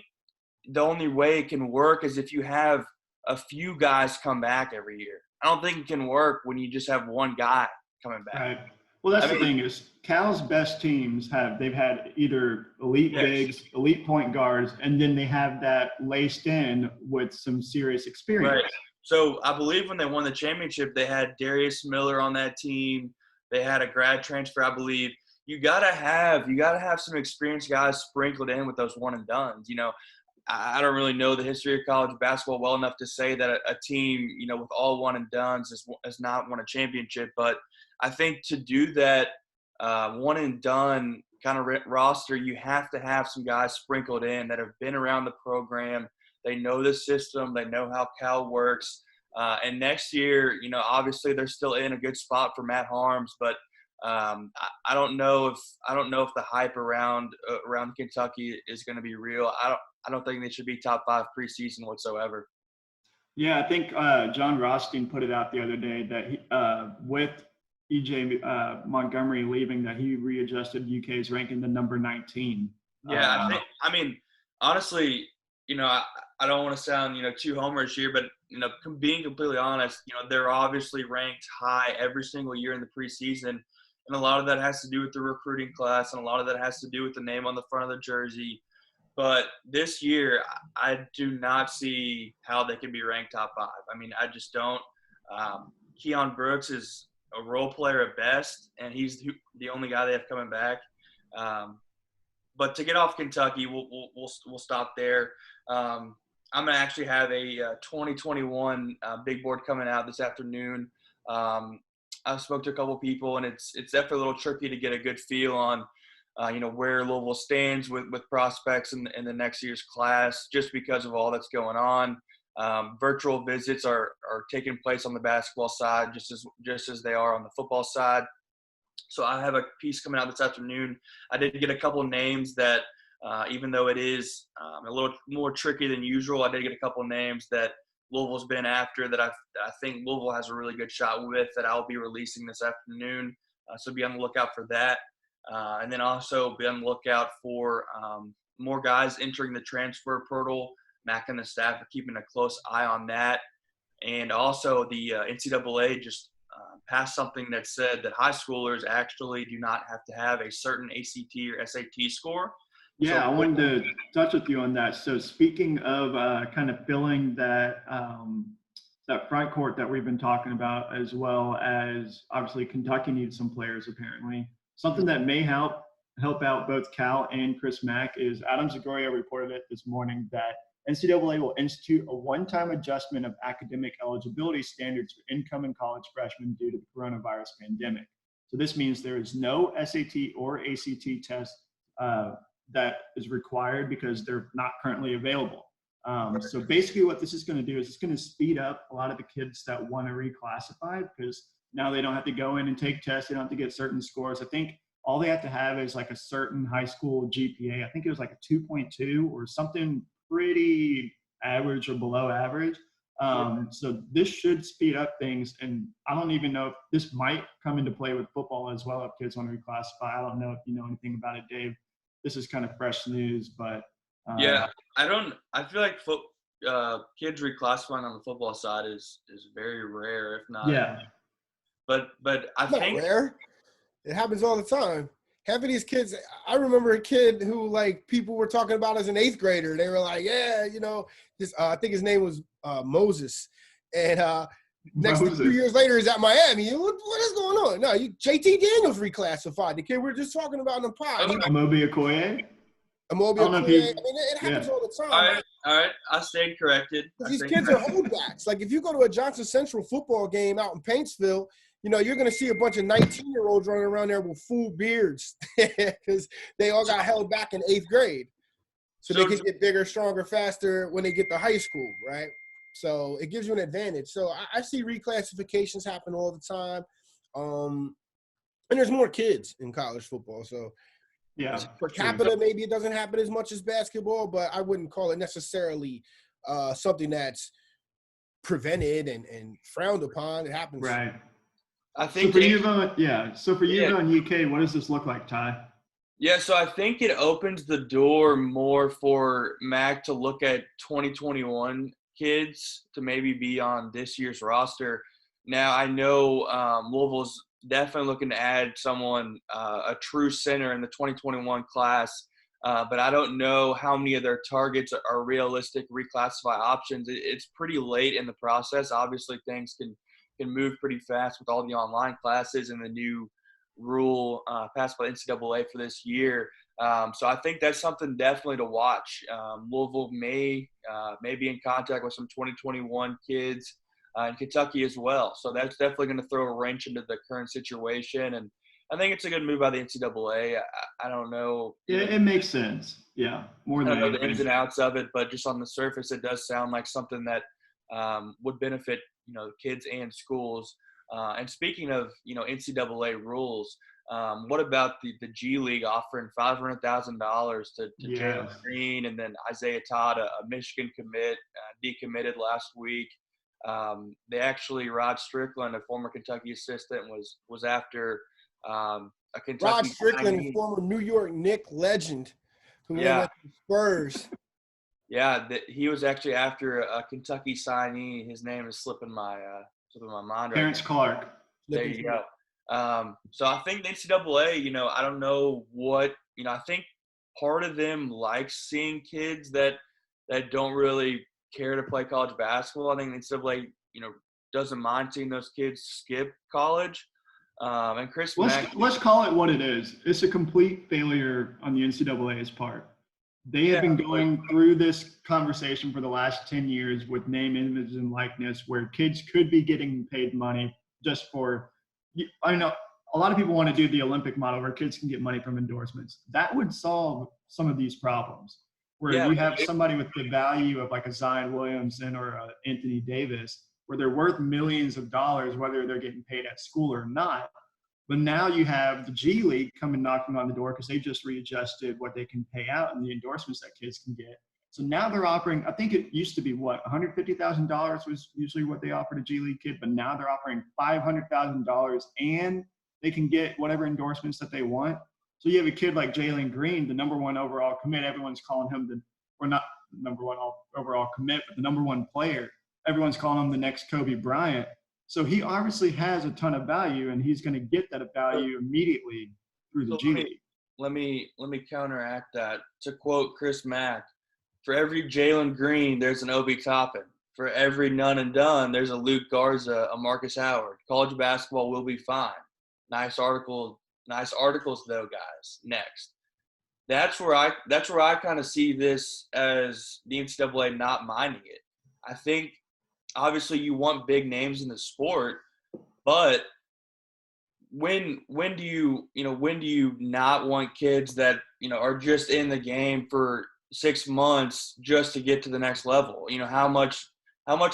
Speaker 3: the only way it can work is if you have a few guys come back every year. I don't think it can work when you just have one guy coming back.
Speaker 1: Right. Well, that's the thing is Cal's best teams they've had either elite bigs, elite point guards, and then they have that laced in with some serious experience.
Speaker 3: Right. So I believe when they won the championship, they had Darius Miller on that team. They had a grad transfer, I believe. You gotta have some experienced guys sprinkled in with those one and dones. I don't really know the history of college basketball well enough to say that a team, with all one and dones has not won a championship. But I think to do that one and done kind of roster, you have to have some guys sprinkled in that have been around the program. They know the system. They know how Cal works. And next year, obviously they're still in a good spot for Matt Harms, but I don't know if the hype around Kentucky is going to be real. I don't think they should be top 5 preseason whatsoever.
Speaker 1: Yeah, I think John Rothstein put it out the other day that he, with E.J. Montgomery leaving, that he readjusted UK's ranking to number 19.
Speaker 3: Yeah, honestly, I don't want to sound, too homerish here, but, being completely honest, they're obviously ranked high every single year in the preseason. And a lot of that has to do with the recruiting class, and a lot of that has to do with the name on the front of the jersey. But this year, I do not see how they can be ranked top 5. I mean, I just don't. Keon Brooks is a role player at best, and he's the only guy they have coming back. But to get off Kentucky, we'll stop there. I'm going to actually have a 2021 big board coming out this afternoon. I spoke to a couple people, and it's definitely a little tricky to get a good feel on, where Louisville stands with prospects in the next year's class, just because of all that's going on. Virtual visits are taking place on the basketball side, just as they are on the football side. So I have a piece coming out this afternoon. I did get a couple of names that, even though it is a little more tricky than usual, I did get a couple of names that Louisville's been after that I think Louisville has a really good shot with, that I'll be releasing this afternoon. So be on the lookout for that. And then also be on the lookout for more guys entering the transfer portal. Mac and the staff are keeping a close eye on that. And also the NCAA just passed something that said that high schoolers actually do not have to have a certain ACT or SAT score.
Speaker 1: Yeah, I wanted to touch with you on that. So speaking of kind of filling that front court that we've been talking about, as well as obviously Kentucky needs some players apparently. Something that may help help out both Cal and Chris Mack is Adam Zagoria reported it this morning that NCAA will institute a one-time adjustment of academic eligibility standards for incoming college freshmen due to the coronavirus pandemic. So this means there is no SAT or ACT test that is required because they're not currently available. So basically what this is going to do is it's going to speed up a lot of the kids that want to reclassify because now they don't have to go in and take tests. They don't have to get certain scores. I think all they have to have is like a certain high school GPA. I think it was like a 2.2 or something pretty average or below average. So this should speed up things. And I don't even know if this might come into play with football as well if kids want to reclassify. I don't know if you know anything about it, Dave. This is kind of fresh news, but
Speaker 3: yeah, I feel like kids reclassifying on the football side is very rare, if not.
Speaker 1: Yeah.
Speaker 3: But I think
Speaker 2: rare. It happens all the time. Half of these kids, I remember a kid who like people were talking about as an 8th grader. They were like, yeah, you know, this. I think his name was Moses, and next 2 years later he's at Miami. What is going on? No, JT Daniels reclassified. The kid we were just talking about in the pod.
Speaker 1: Amobi Okoye.
Speaker 2: I mean, it happens all the time.
Speaker 3: All right. I stayed corrected.
Speaker 2: These kids are holdbacks. Like if you go to a Johnson Central football game out in Paintsville, you know, you're going to see a bunch of 19-year-olds running around there with full beards because they all got held back in 8th grade. So they can get bigger, stronger, faster when they get to high school, right? So it gives you an advantage. So I see reclassifications happen all the time. And there's more kids in college football. So
Speaker 1: yeah,
Speaker 2: per capita, maybe it doesn't happen as much as basketball, but I wouldn't call it necessarily something that's prevented and frowned upon. It happens.
Speaker 1: Right.
Speaker 3: I think
Speaker 1: so for you and UK, what does this look like, Ty?
Speaker 3: Yeah, so I think it opens the door more for Mac to look at 2021 kids to maybe be on this year's roster. Now, I know Louisville's definitely looking to add someone, a true center in the 2021 class, but I don't know how many of their targets are realistic reclassify options. It's pretty late in the process. Obviously, things can move pretty fast with all the online classes and the new rule passed by the NCAA for this year. So I think that's something definitely to watch. Louisville may be in contact with some 2021 kids in Kentucky as well. So that's definitely going to throw a wrench into the current situation. And I think it's a good move by the NCAA. I don't know.
Speaker 1: Yeah, it makes sense. Yeah, more than
Speaker 3: I don't know the ins and outs of it, but just on the surface, it does sound like something that would benefit kids and schools. And speaking of NCAA rules, what about the G League offering $500,000 to Jalen Green and then Isaiah Todd, a Michigan commit, decommitted last week. They actually, Rod Strickland, a former Kentucky assistant, was after a Kentucky.
Speaker 2: Rod Strickland, a former New York Knicks legend, who went to the Spurs.
Speaker 3: Yeah, he was actually after a Kentucky signee. His name is slipping my mind.
Speaker 1: Terrence Clark.
Speaker 3: There you go. So I think the NCAA, I don't know what, I think part of them likes seeing kids that don't really care to play college basketball. I think the NCAA, doesn't mind seeing those kids skip college. And Chris
Speaker 1: let's call it what it is. It's a complete failure on the NCAA's part. They have been going through this conversation for the last 10 years with name, image, and likeness where kids could be getting paid money just for – I know a lot of people want to do the Olympic model where kids can get money from endorsements. That would solve some of these problems where you have somebody with the value of like a Zion Williamson or a Anthony Davis where they're worth millions of dollars whether they're getting paid at school or not. But now you have the G League coming knocking on the door because they just readjusted what they can pay out and the endorsements that kids can get. So now they're offering, I think it used to be $150,000 was usually what they offered a G League kid, but now they're offering $500,000 and they can get whatever endorsements that they want. So you have a kid like Jalen Green, the number one overall commit. Everyone's calling him not the number one overall commit, but the number one player. Everyone's calling him the next Kobe Bryant. So he obviously has a ton of value, and he's going to get that value immediately through the G League.
Speaker 3: Let me counteract that. To quote Chris Mack, for every Jalen Green, there's an Obi Toppin. For every none and done, there's a Luke Garza, a Marcus Howard. College basketball will be fine. Nice article, Nice articles, though, guys. Next. That's where I kind of see this as the NCAA not minding it. I think obviously you want big names in the sport, but when do you not want kids that are just in the game for 6 months just to get to the next level? How much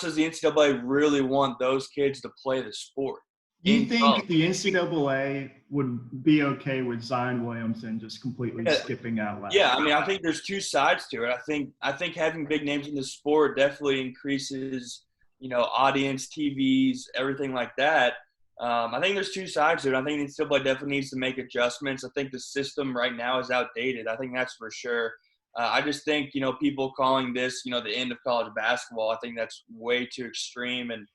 Speaker 3: does the NCAA really want those kids to play the sport?
Speaker 1: Do you think the NCAA would be okay with Zion Williamson just completely skipping out last?
Speaker 3: Yeah, I mean, I think there's two sides to it. I think having big names in the sport definitely increases, audience, TVs, everything like that. I think there's two sides to it. I think the NCAA definitely needs to make adjustments. I think the system right now is outdated. I think that's for sure. I just think, people calling this, the end of college basketball, I think that's way too extreme. And,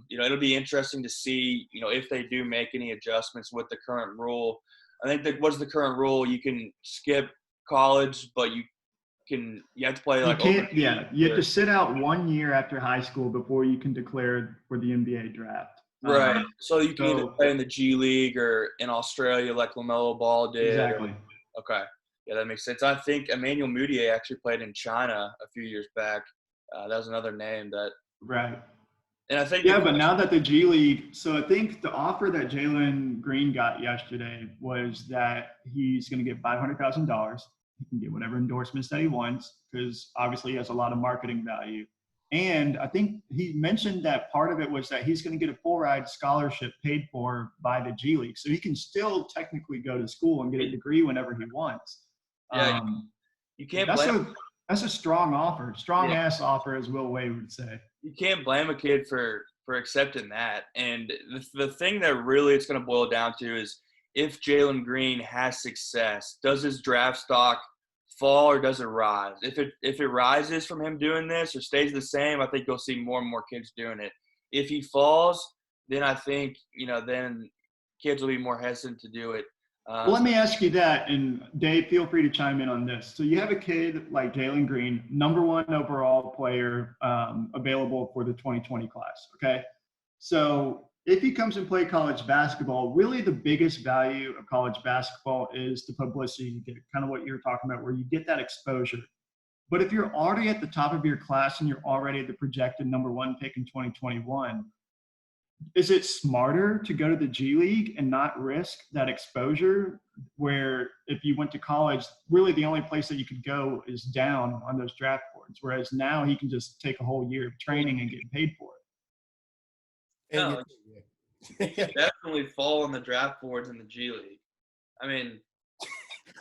Speaker 3: it'll be interesting to see, if they do make any adjustments with the current rule. I think that what's the current rule? You can skip college, but you have to play
Speaker 1: you have to sit out 1 year after high school before you can declare for the NBA draft.
Speaker 3: Right. So you can either play in the G League or in Australia like LaMelo Ball did.
Speaker 1: Exactly.
Speaker 3: Okay. Yeah, that makes sense. I think Emmanuel Mudiay actually played in China a few years back. That was another name that –
Speaker 1: Right.
Speaker 3: And I think
Speaker 1: but now that the G League – so I think the offer that Jalen Green got yesterday was that he's going to get $500,000. He can get whatever endorsements that he wants because obviously he has a lot of marketing value. And I think he mentioned that part of it was that he's going to get a full ride scholarship paid for by the G League. So he can still technically go to school and get a degree whenever he wants.
Speaker 3: Yeah, you can't blame
Speaker 1: that's a strong offer, strong-ass offer, as Will Wade would say.
Speaker 3: You can't blame a kid for accepting that. And the thing that really it's going to boil down to is if Jalen Green has success, does his draft stock fall or does it rise? If it rises from him doing this or stays the same, I think you'll see more and more kids doing it. If he falls, then I think, then kids will be more hesitant to do it.
Speaker 1: Well, let me ask you that, and Dave, feel free to chime in on this. So you have a kid like Jalen Green, #1 overall player available for the 2020 class, okay? So if he comes and play college basketball, really the biggest value of college basketball is the publicity you get, kind of what you're talking about, where you get that exposure. But if you're already at the top of your class and you're already the projected #1 pick in 2021, is it smarter to go to the G League and not risk that exposure where if you went to college, really the only place that you could go is down on those draft boards, whereas now he can just take a whole year of training and get paid for it?
Speaker 3: No, you definitely fall on the draft boards in the G League. I mean –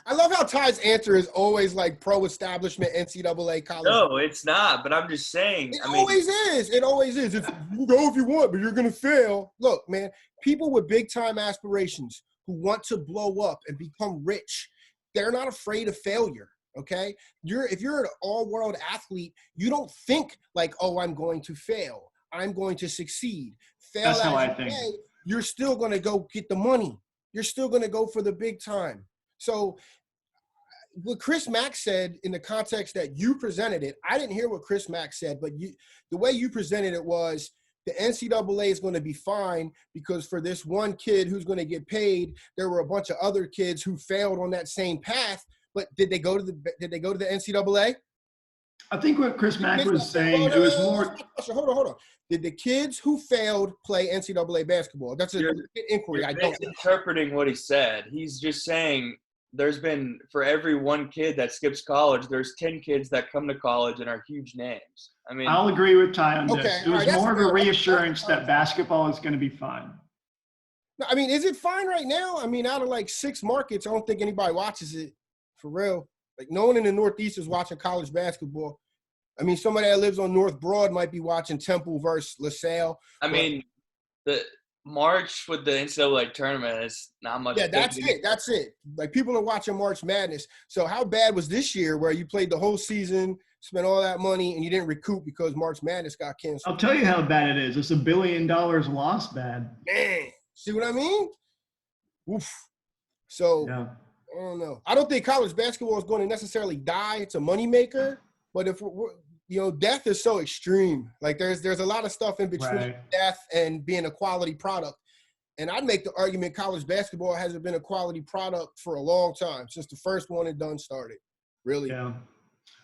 Speaker 2: I love how Ty's answer is always like pro-establishment NCAA college.
Speaker 3: No, it's not, but I'm just saying.
Speaker 2: It always is. It always is. If you go if you want, but you're going to fail. Look, man, people with big-time aspirations who want to blow up and become rich, they're not afraid of failure, okay? If you're an all-world athlete, you don't think like, oh, I'm going to fail. I'm going to succeed. Fail. That's how I think. You're still going to go get the money. You're still going to go for the big time. So what Chris Mack said in the context that you presented it, I didn't hear what Chris Mack said, but the way you presented it was the NCAA is going to be fine because for this one kid who's going to get paid, there were a bunch of other kids who failed on that same path. But did they go to the NCAA?
Speaker 1: I think what Chris Mack was saying, it was more.
Speaker 2: Hold on. Did the kids who failed play NCAA basketball? That's an inquiry. I don't.
Speaker 3: Interpreting what he said, he's just saying. There's been, for every one kid that skips college, there's 10 kids that come to college and are huge names. I mean,
Speaker 1: I'll agree with Ty on this. It was more of a reassurance that basketball is going to be fine.
Speaker 2: No, I mean, is it fine right now? I mean, out of like 6 markets, I don't think anybody watches it for real. Like no one in the Northeast is watching college basketball. I mean, somebody that lives on North Broad might be watching Temple versus LaSalle.
Speaker 3: I mean, the March with the NCAA tournament is not much.
Speaker 2: Yeah, that's it. Like people are watching March Madness. So how bad was this year where you played the whole season, spent all that money, and you didn't recoup because March Madness got canceled?
Speaker 1: I'll tell you how bad it is. It's $1 billion lost bad.
Speaker 2: Man, see what I mean? Oof. So, yeah. I don't know. I don't think college basketball is going to necessarily die. It's a moneymaker. But if death is so extreme. Like there's a lot of stuff in between death and being a quality product. And I'd make the argument college basketball hasn't been a quality product for a long time, since the first one and done started. Really.
Speaker 1: Yeah.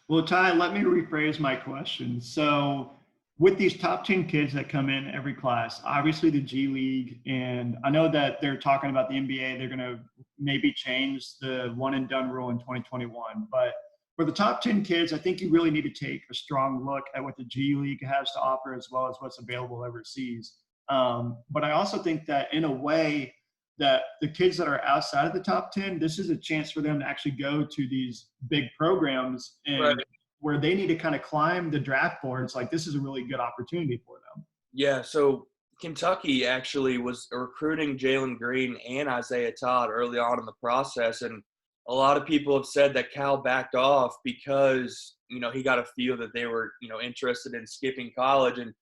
Speaker 1: Well, Ty, let me rephrase my question. So with these top 10 kids that come in every class, obviously the G League, and I know that they're talking about the NBA, they're going to maybe change the one and done rule in 2021. But for the top 10 kids, I think you really need to take a strong look at what the G League has to offer as well as what's available overseas. But I also think that in a way that the kids that are outside of the top 10, this is a chance for them to actually go to these big programs and
Speaker 3: Right.
Speaker 1: where they need to kind of climb the draft boards. Like, this is a really good opportunity for them.
Speaker 3: Yeah, so Kentucky actually was recruiting Jalen Green and Isaiah Todd early on in the process, and a lot of people have said that Cal backed off because, he got a feel that they were, interested in skipping college, and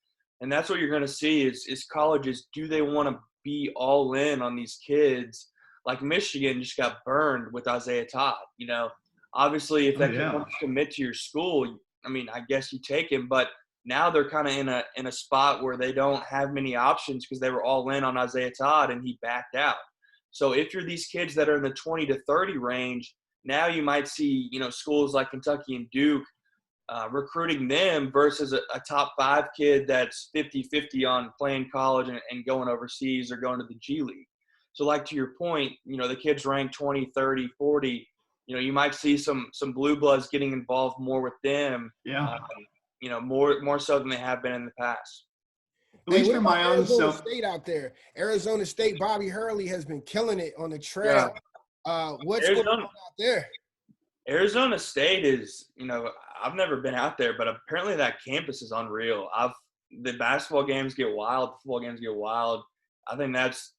Speaker 3: that's what you're going to see is colleges, do they want to be all in on these kids? Like Michigan just got burned with Isaiah Todd. Obviously if that kid wants to commit to your school, I guess you take him, but now they're kind of in a spot where they don't have many options because they were all in on Isaiah Todd and he backed out. So if you're these kids that are in the 20 to 30 range, now you might see, schools like Kentucky and Duke recruiting them versus a top 5 kid that's 50-50 on playing college and going overseas or going to the G League. So like to your point, the kids ranked 20, 30, 40, you might see some blue bloods getting involved more with them.
Speaker 1: Yeah.
Speaker 2: More
Speaker 3: so than they have been in the past.
Speaker 1: At least for my own
Speaker 2: self. State out there, Arizona State, Bobby Hurley has been killing it on the trail. What's going on out there?
Speaker 3: Arizona State is, I've never been out there, but apparently that campus is unreal. The basketball games get wild, the football games get wild. I think that's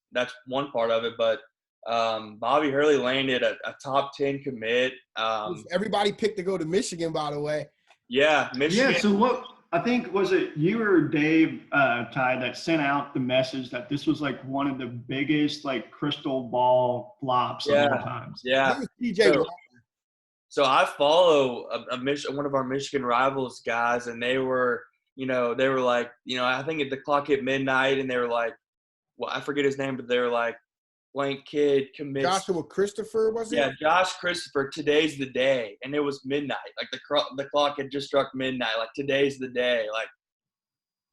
Speaker 3: one part of it, but Bobby Hurley landed a top 10 commit.
Speaker 2: Everybody picked to go to Michigan, by the way.
Speaker 3: Yeah, Michigan.
Speaker 1: Yeah, so what I think was it you or Dave, Ty, that sent out the message that this was like one of the biggest like crystal ball flops of all times.
Speaker 3: Yeah. So I follow one of our Michigan rivals guys, and they were like, I think the clock hit midnight, and they were like, well, I forget his name, but they were like, blank kid commits.
Speaker 2: Joshua Christopher, was it?
Speaker 3: Yeah, Josh Christopher, today's the day. And it was midnight. Like the clock had just struck midnight. Like, today's the day. Like,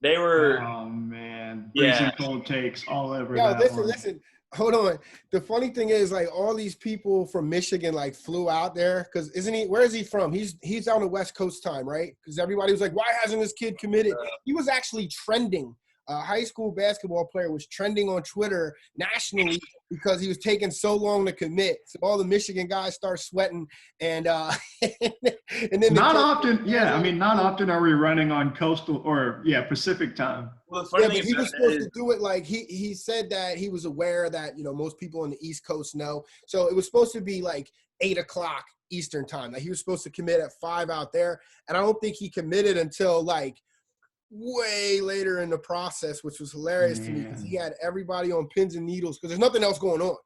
Speaker 3: they were.
Speaker 1: Oh, man. Freezing cold takes all over.
Speaker 2: Listen. Hold on. The funny thing is, like, all these people from Michigan, like, flew out there. Because where is he from? He's on the West Coast time, right? Because everybody was like, why hasn't this kid committed? He was actually trending. A high school basketball player was trending on Twitter nationally because he was taking so long to commit. So all the Michigan guys start sweating, and then
Speaker 1: not often are we running on coastal or Pacific time.
Speaker 3: Well,
Speaker 2: but he was supposed to do it like he said that he was aware that most people on the East Coast know. So it was supposed to be like 8:00 Eastern time. Like, he was supposed to commit at 5 out there, and I don't think he committed until like way later in the process, which was hilarious to me because he had everybody on pins and needles because there's nothing else going on.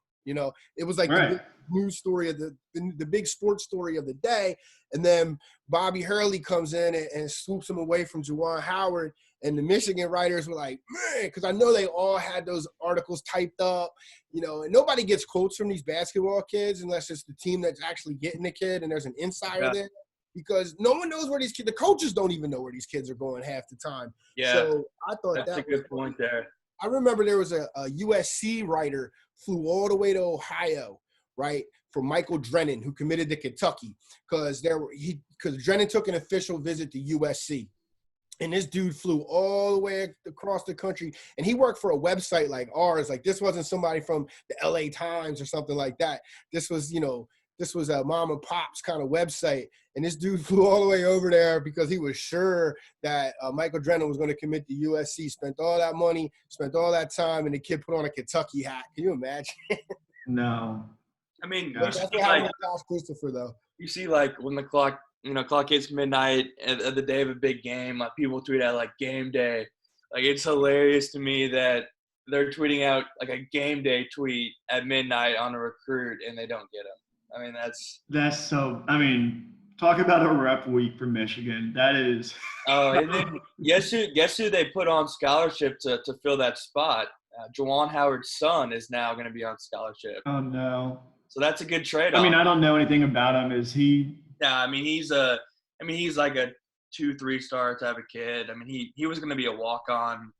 Speaker 2: It was like the big news story of the big sports story of the day. And then Bobby Hurley comes in and swoops him away from Juwan Howard. And the Michigan writers were like, man, because I know they all had those articles typed up, and nobody gets quotes from these basketball kids unless it's the team that's actually getting the kid and there's an insider there. Because no one knows where these kids – the coaches don't even know where these kids are going half the time.
Speaker 3: Yeah.
Speaker 2: So I thought
Speaker 3: that's a good point there.
Speaker 2: I remember there was a USC writer flew all the way to Ohio, right, for Michael Drennan, who committed to Kentucky, because Drennan took an official visit to USC. And this dude flew all the way across the country, and he worked for a website like ours. Like, this wasn't somebody from the LA Times or something like that. This was, this was a mom and pop's kind of website. And this dude flew all the way over there because he was sure that Michael Drennan was going to commit to USC, spent all that money, spent all that time, and the kid put on a Kentucky hat. Can you imagine?
Speaker 1: No.
Speaker 3: I mean,
Speaker 2: that's what happened with Josh Christopher, though.
Speaker 3: You see, like, when the clock hits midnight at the day of a big game, like, people tweet out, like, game day. Like, it's hilarious to me that they're tweeting out, like, a game day tweet at midnight on a recruit, and they don't get him. I mean, that's so – I mean – talk about a rep week for Michigan. That is. Oh, and then guess who they put on scholarship to fill that spot? Juwan Howard's son is now going to be on scholarship.
Speaker 1: Oh no!
Speaker 3: So that's a good trade-off.
Speaker 1: I mean, I don't know anything about him. Is he?
Speaker 3: Yeah, I mean he's like a 2-3 star type of kid. I mean he was going to be a walk-on,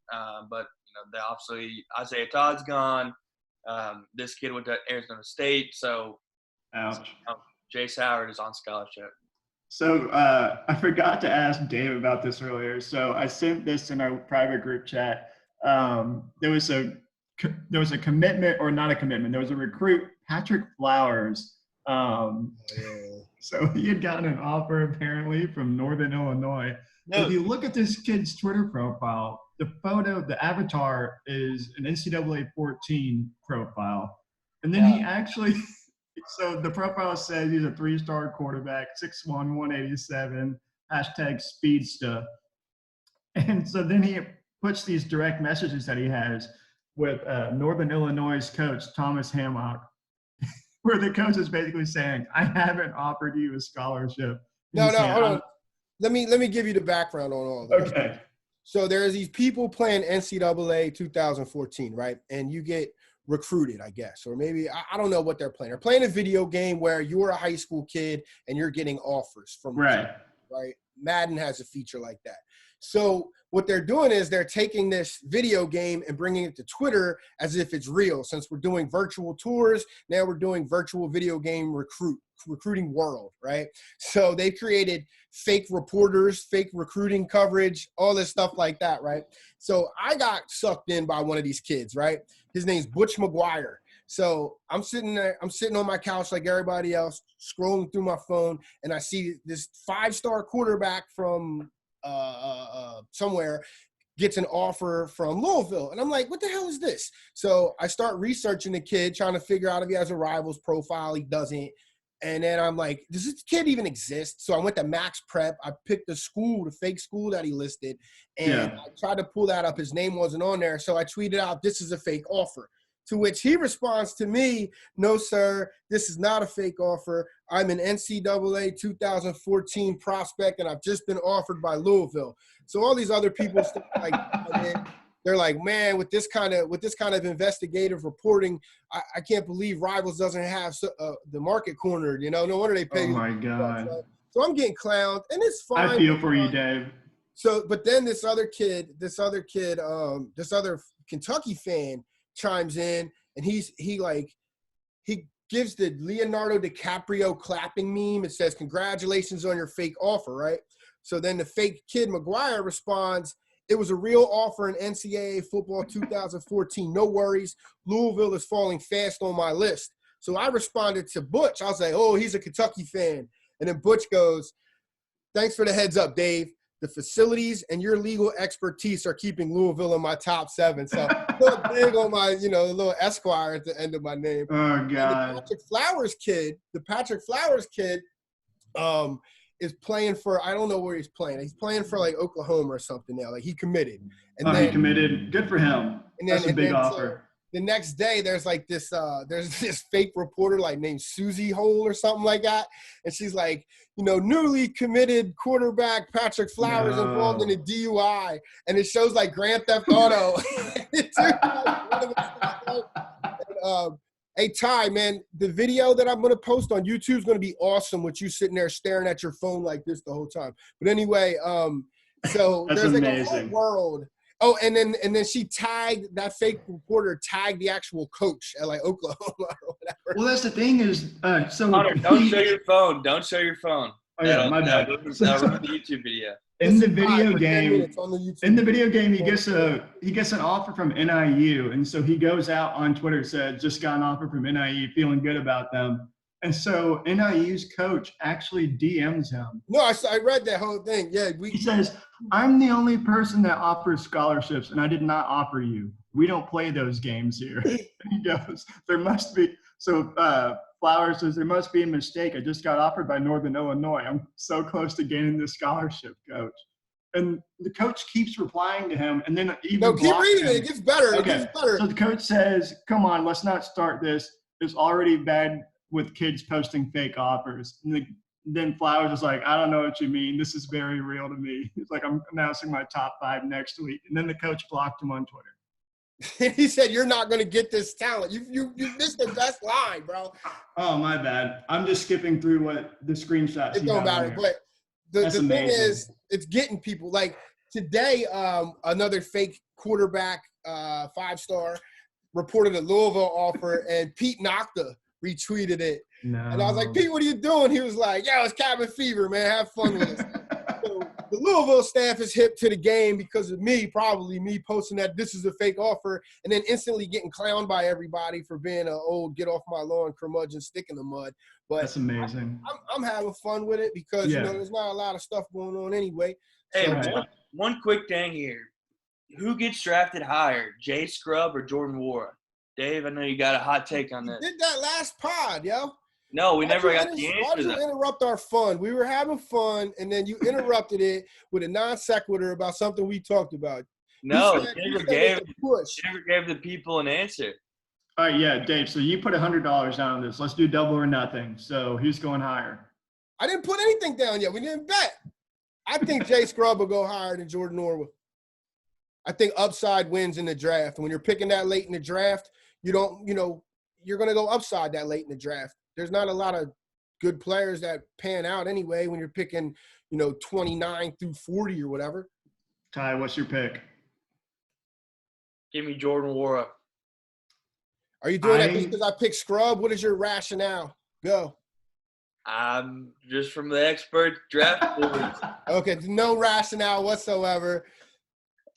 Speaker 3: but obviously Isaiah Todd's gone. This kid went to Arizona State, so
Speaker 1: Ouch.
Speaker 3: Jace Howard is on scholarship.
Speaker 1: So I forgot to ask Dave about this earlier. So I sent this in our private group chat. There was a commitment, or not a commitment. There was a recruit, Patrick Flowers. So he had gotten an offer apparently from Northern Illinois. No. If you look at this kid's Twitter profile, the photo, the avatar is an NCAA 14 profile. And then he actually – so the profile says he's a 3-star quarterback, 6'1", 187, #speedster. And so then he puts these direct messages that he has with Northern Illinois' coach, Thomas Hammock, where the coach is basically saying, I haven't offered you a scholarship.
Speaker 2: No, hold on. Let me give you the background on all this.
Speaker 1: Okay.
Speaker 2: So there's these people playing NCAA 2014, right? And you get recruited, I guess, or maybe I don't know what they're playing. They're playing a video game where you're a high school kid and you're getting offers from
Speaker 1: right.
Speaker 2: Madden has a feature like that. So what they're doing is they're taking this video game and bringing it to Twitter as if it's real. Since we're doing virtual tours, now we're doing virtual video game recruiting world, right? So they created fake reporters, fake recruiting coverage, all this stuff like that, right? So I got sucked in by one of these kids, right? His name's Butch McGuire. So I'm sitting there, I'm sitting on my couch like everybody else, scrolling through my phone, and I see this 5-star quarterback from somewhere gets an offer from Louisville. And I'm like, what the hell is this? So I start researching the kid, trying to figure out if he has a Rivals profile. He doesn't. And then I'm like, does this kid even exist? So I went to Max Prep. I picked the school, the fake school that he listed. And I tried to pull that up. His name wasn't on there. So I tweeted out, this is a fake offer. To which he responds to me, no, sir, this is not a fake offer. I'm an NCAA 2014 prospect, and I've just been offered by Louisville. So all these other people, they're like, man, with this kind of investigative reporting, I can't believe Rivals doesn't have the market cornered. No wonder they pay.
Speaker 1: Oh my God!
Speaker 2: So I'm getting clowned, and it's fine.
Speaker 1: I feel for you, Dave.
Speaker 2: So, but then this other Kentucky fan chimes in, and he gives the Leonardo DiCaprio clapping meme. It says, congratulations on your fake offer, right? So then the fake kid McGuire responds, it was a real offer in NCAA football 2014. No worries. Louisville is falling fast on my list. So I responded to Butch. I was like, oh, he's a Kentucky fan. And then Butch goes, thanks for the heads up, Dave. The facilities and your legal expertise are keeping Louisville in my top 7. So little big on my, little Esquire at the end of my name.
Speaker 1: Oh, God.
Speaker 2: And the Patrick Flowers kid is playing for, I don't know where he's playing. He's playing for like Oklahoma or something now. Like he committed. And
Speaker 1: he committed. Good for him. That's a big offer.
Speaker 2: The next day, there's like this fake reporter like named Susie Hole or something like that, and she's like, newly committed quarterback Patrick Flowers involved in a DUI, and it shows like Grand Theft Auto. Hey Ty, man, the video that I'm gonna post on YouTube is gonna be awesome with you sitting there staring at your phone like this the whole time. But anyway, so there's like a whole world. Oh, and then she tagged that fake reporter, tagged the actual coach at like Oklahoma or whatever.
Speaker 1: Well, that's the thing is, so
Speaker 3: Hunter, don't show your phone. Don't show your phone.
Speaker 1: Oh yeah, my bad.
Speaker 3: That'll ruin the YouTube video.
Speaker 1: In the video game, he gets an offer from NIU, and so he goes out on Twitter, said, just got an offer from NIU, feeling good about them. And so NIU's coach actually DMs him.
Speaker 2: No, I read that whole thing. Yeah,
Speaker 1: he says, I'm the only person that offers scholarships, and I did not offer you. We don't play those games here. And he goes, there must be. So Flowers says, there must be a mistake. I just got offered by Northern Illinois. I'm so close to gaining this scholarship, coach. And the coach keeps replying to him, and then even
Speaker 2: no, keep reading it. It gets better.
Speaker 1: Okay.
Speaker 2: It gets better.
Speaker 1: So the coach says, come on, let's not start this. It's already bad with kids posting fake offers. And then Flowers is like, I don't know what you mean. This is very real to me. He's like, I'm announcing my top 5 next week. And then the coach blocked him on Twitter.
Speaker 2: He said, "You're not going to get this talent. You missed the best line, bro."
Speaker 1: Oh, my bad. I'm just skipping through what the screenshots
Speaker 2: It
Speaker 1: you
Speaker 2: don't
Speaker 1: got on
Speaker 2: matter.
Speaker 1: here.
Speaker 2: But the thing
Speaker 1: amazing.
Speaker 2: is, it's getting people. Like today, another fake quarterback, 5-star, reported a Louisville offer, and Pete Nocta retweeted it.
Speaker 1: No.
Speaker 2: And I was like, "Pete, what are you doing?" He was like, "Yo, it's cabin fever, man. Have fun with it." So the Louisville staff is hip to the game because of me, probably me posting that this is a fake offer, and then instantly getting clowned by everybody for being an old get off my lawn curmudgeon stick in the mud. But
Speaker 1: That's amazing.
Speaker 2: I'm having fun with it because there's not a lot of stuff going on anyway.
Speaker 3: Hey,
Speaker 2: So,
Speaker 3: one quick thing here. Who gets drafted higher, Jay Scrubb or Jordan Wara? Dave, I know you got a hot take on this.
Speaker 2: did that last pod, yo.
Speaker 3: No, we never got the answer
Speaker 2: Why did
Speaker 3: to
Speaker 2: you
Speaker 3: that.
Speaker 2: interrupt our fun? We were having fun, and then you interrupted it with a non sequitur about something we talked about.
Speaker 3: No,
Speaker 2: you
Speaker 3: never
Speaker 2: gave
Speaker 3: gave the people an answer.
Speaker 1: All right, yeah, Dave. So you put $100 down on this. Let's do double or nothing. So who's going higher?
Speaker 2: I didn't put anything down yet. We didn't bet. I think Jay Scrubb will go higher than Jordan Norwood. I think upside wins in the draft. And when you're picking that late in the draft, you're going to go upside that late in the draft. There's not a lot of good players that pan out anyway when you're picking, 29 through 40 or whatever.
Speaker 1: Ty, what's your pick?
Speaker 3: Give me Jordan Wara.
Speaker 2: Are you doing that just because I picked Scrubb? What is your rationale? Go.
Speaker 3: I'm just from the expert draft boards.
Speaker 2: Okay, no rationale whatsoever.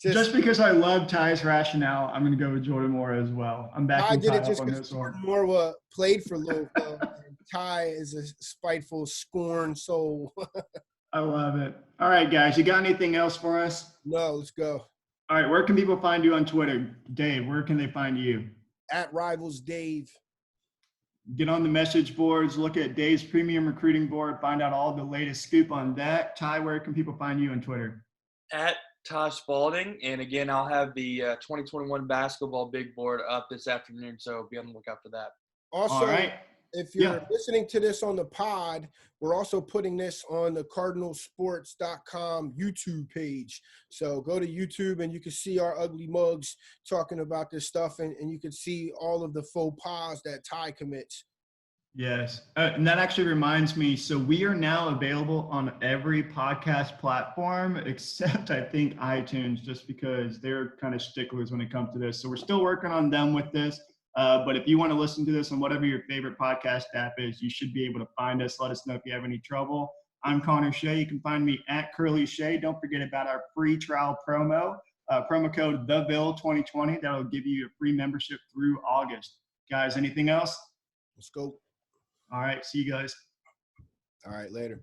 Speaker 1: Just because I love Ty's rationale, I'm going to go with Jordan Moore as well. I'm backing Ty up on this one.
Speaker 2: Jordan Moore played for Louisville, and Ty is a spiteful, scorned soul.
Speaker 1: I love it. All right, guys, you got anything else for us?
Speaker 2: No, let's go.
Speaker 1: All right, where can people find you on Twitter? Dave, where can they find you?
Speaker 2: At Rivals Dave.
Speaker 1: Get on the message boards, look at Dave's premium recruiting board, find out all the latest scoop on that. Ty, where can people find you on Twitter?
Speaker 3: At Ty Spalding, and again, I'll have the 2021 basketball big board up this afternoon, so be on the lookout for that.
Speaker 2: Also,
Speaker 1: all right.
Speaker 2: If you're listening to this on the pod, we're also putting this on the cardinalsports.com YouTube page. So go to YouTube and you can see our ugly mugs talking about this stuff, and you can see all of the faux pas that Ty commits.
Speaker 1: Yes. And that actually reminds me, so we are now available on every podcast platform except I think iTunes, just because they're kind of sticklers when it comes to this. So we're still working on them with this. But if you want to listen to this on whatever your favorite podcast app is, you should be able to find us. Let us know if you have any trouble. I'm Connor Shea. You can find me at Curly Shea. Don't forget about our free trial promo code TheVille2020. That'll give you a free membership through August. Guys, anything else?
Speaker 2: Let's go.
Speaker 1: All right. See you guys.
Speaker 2: All right. Later.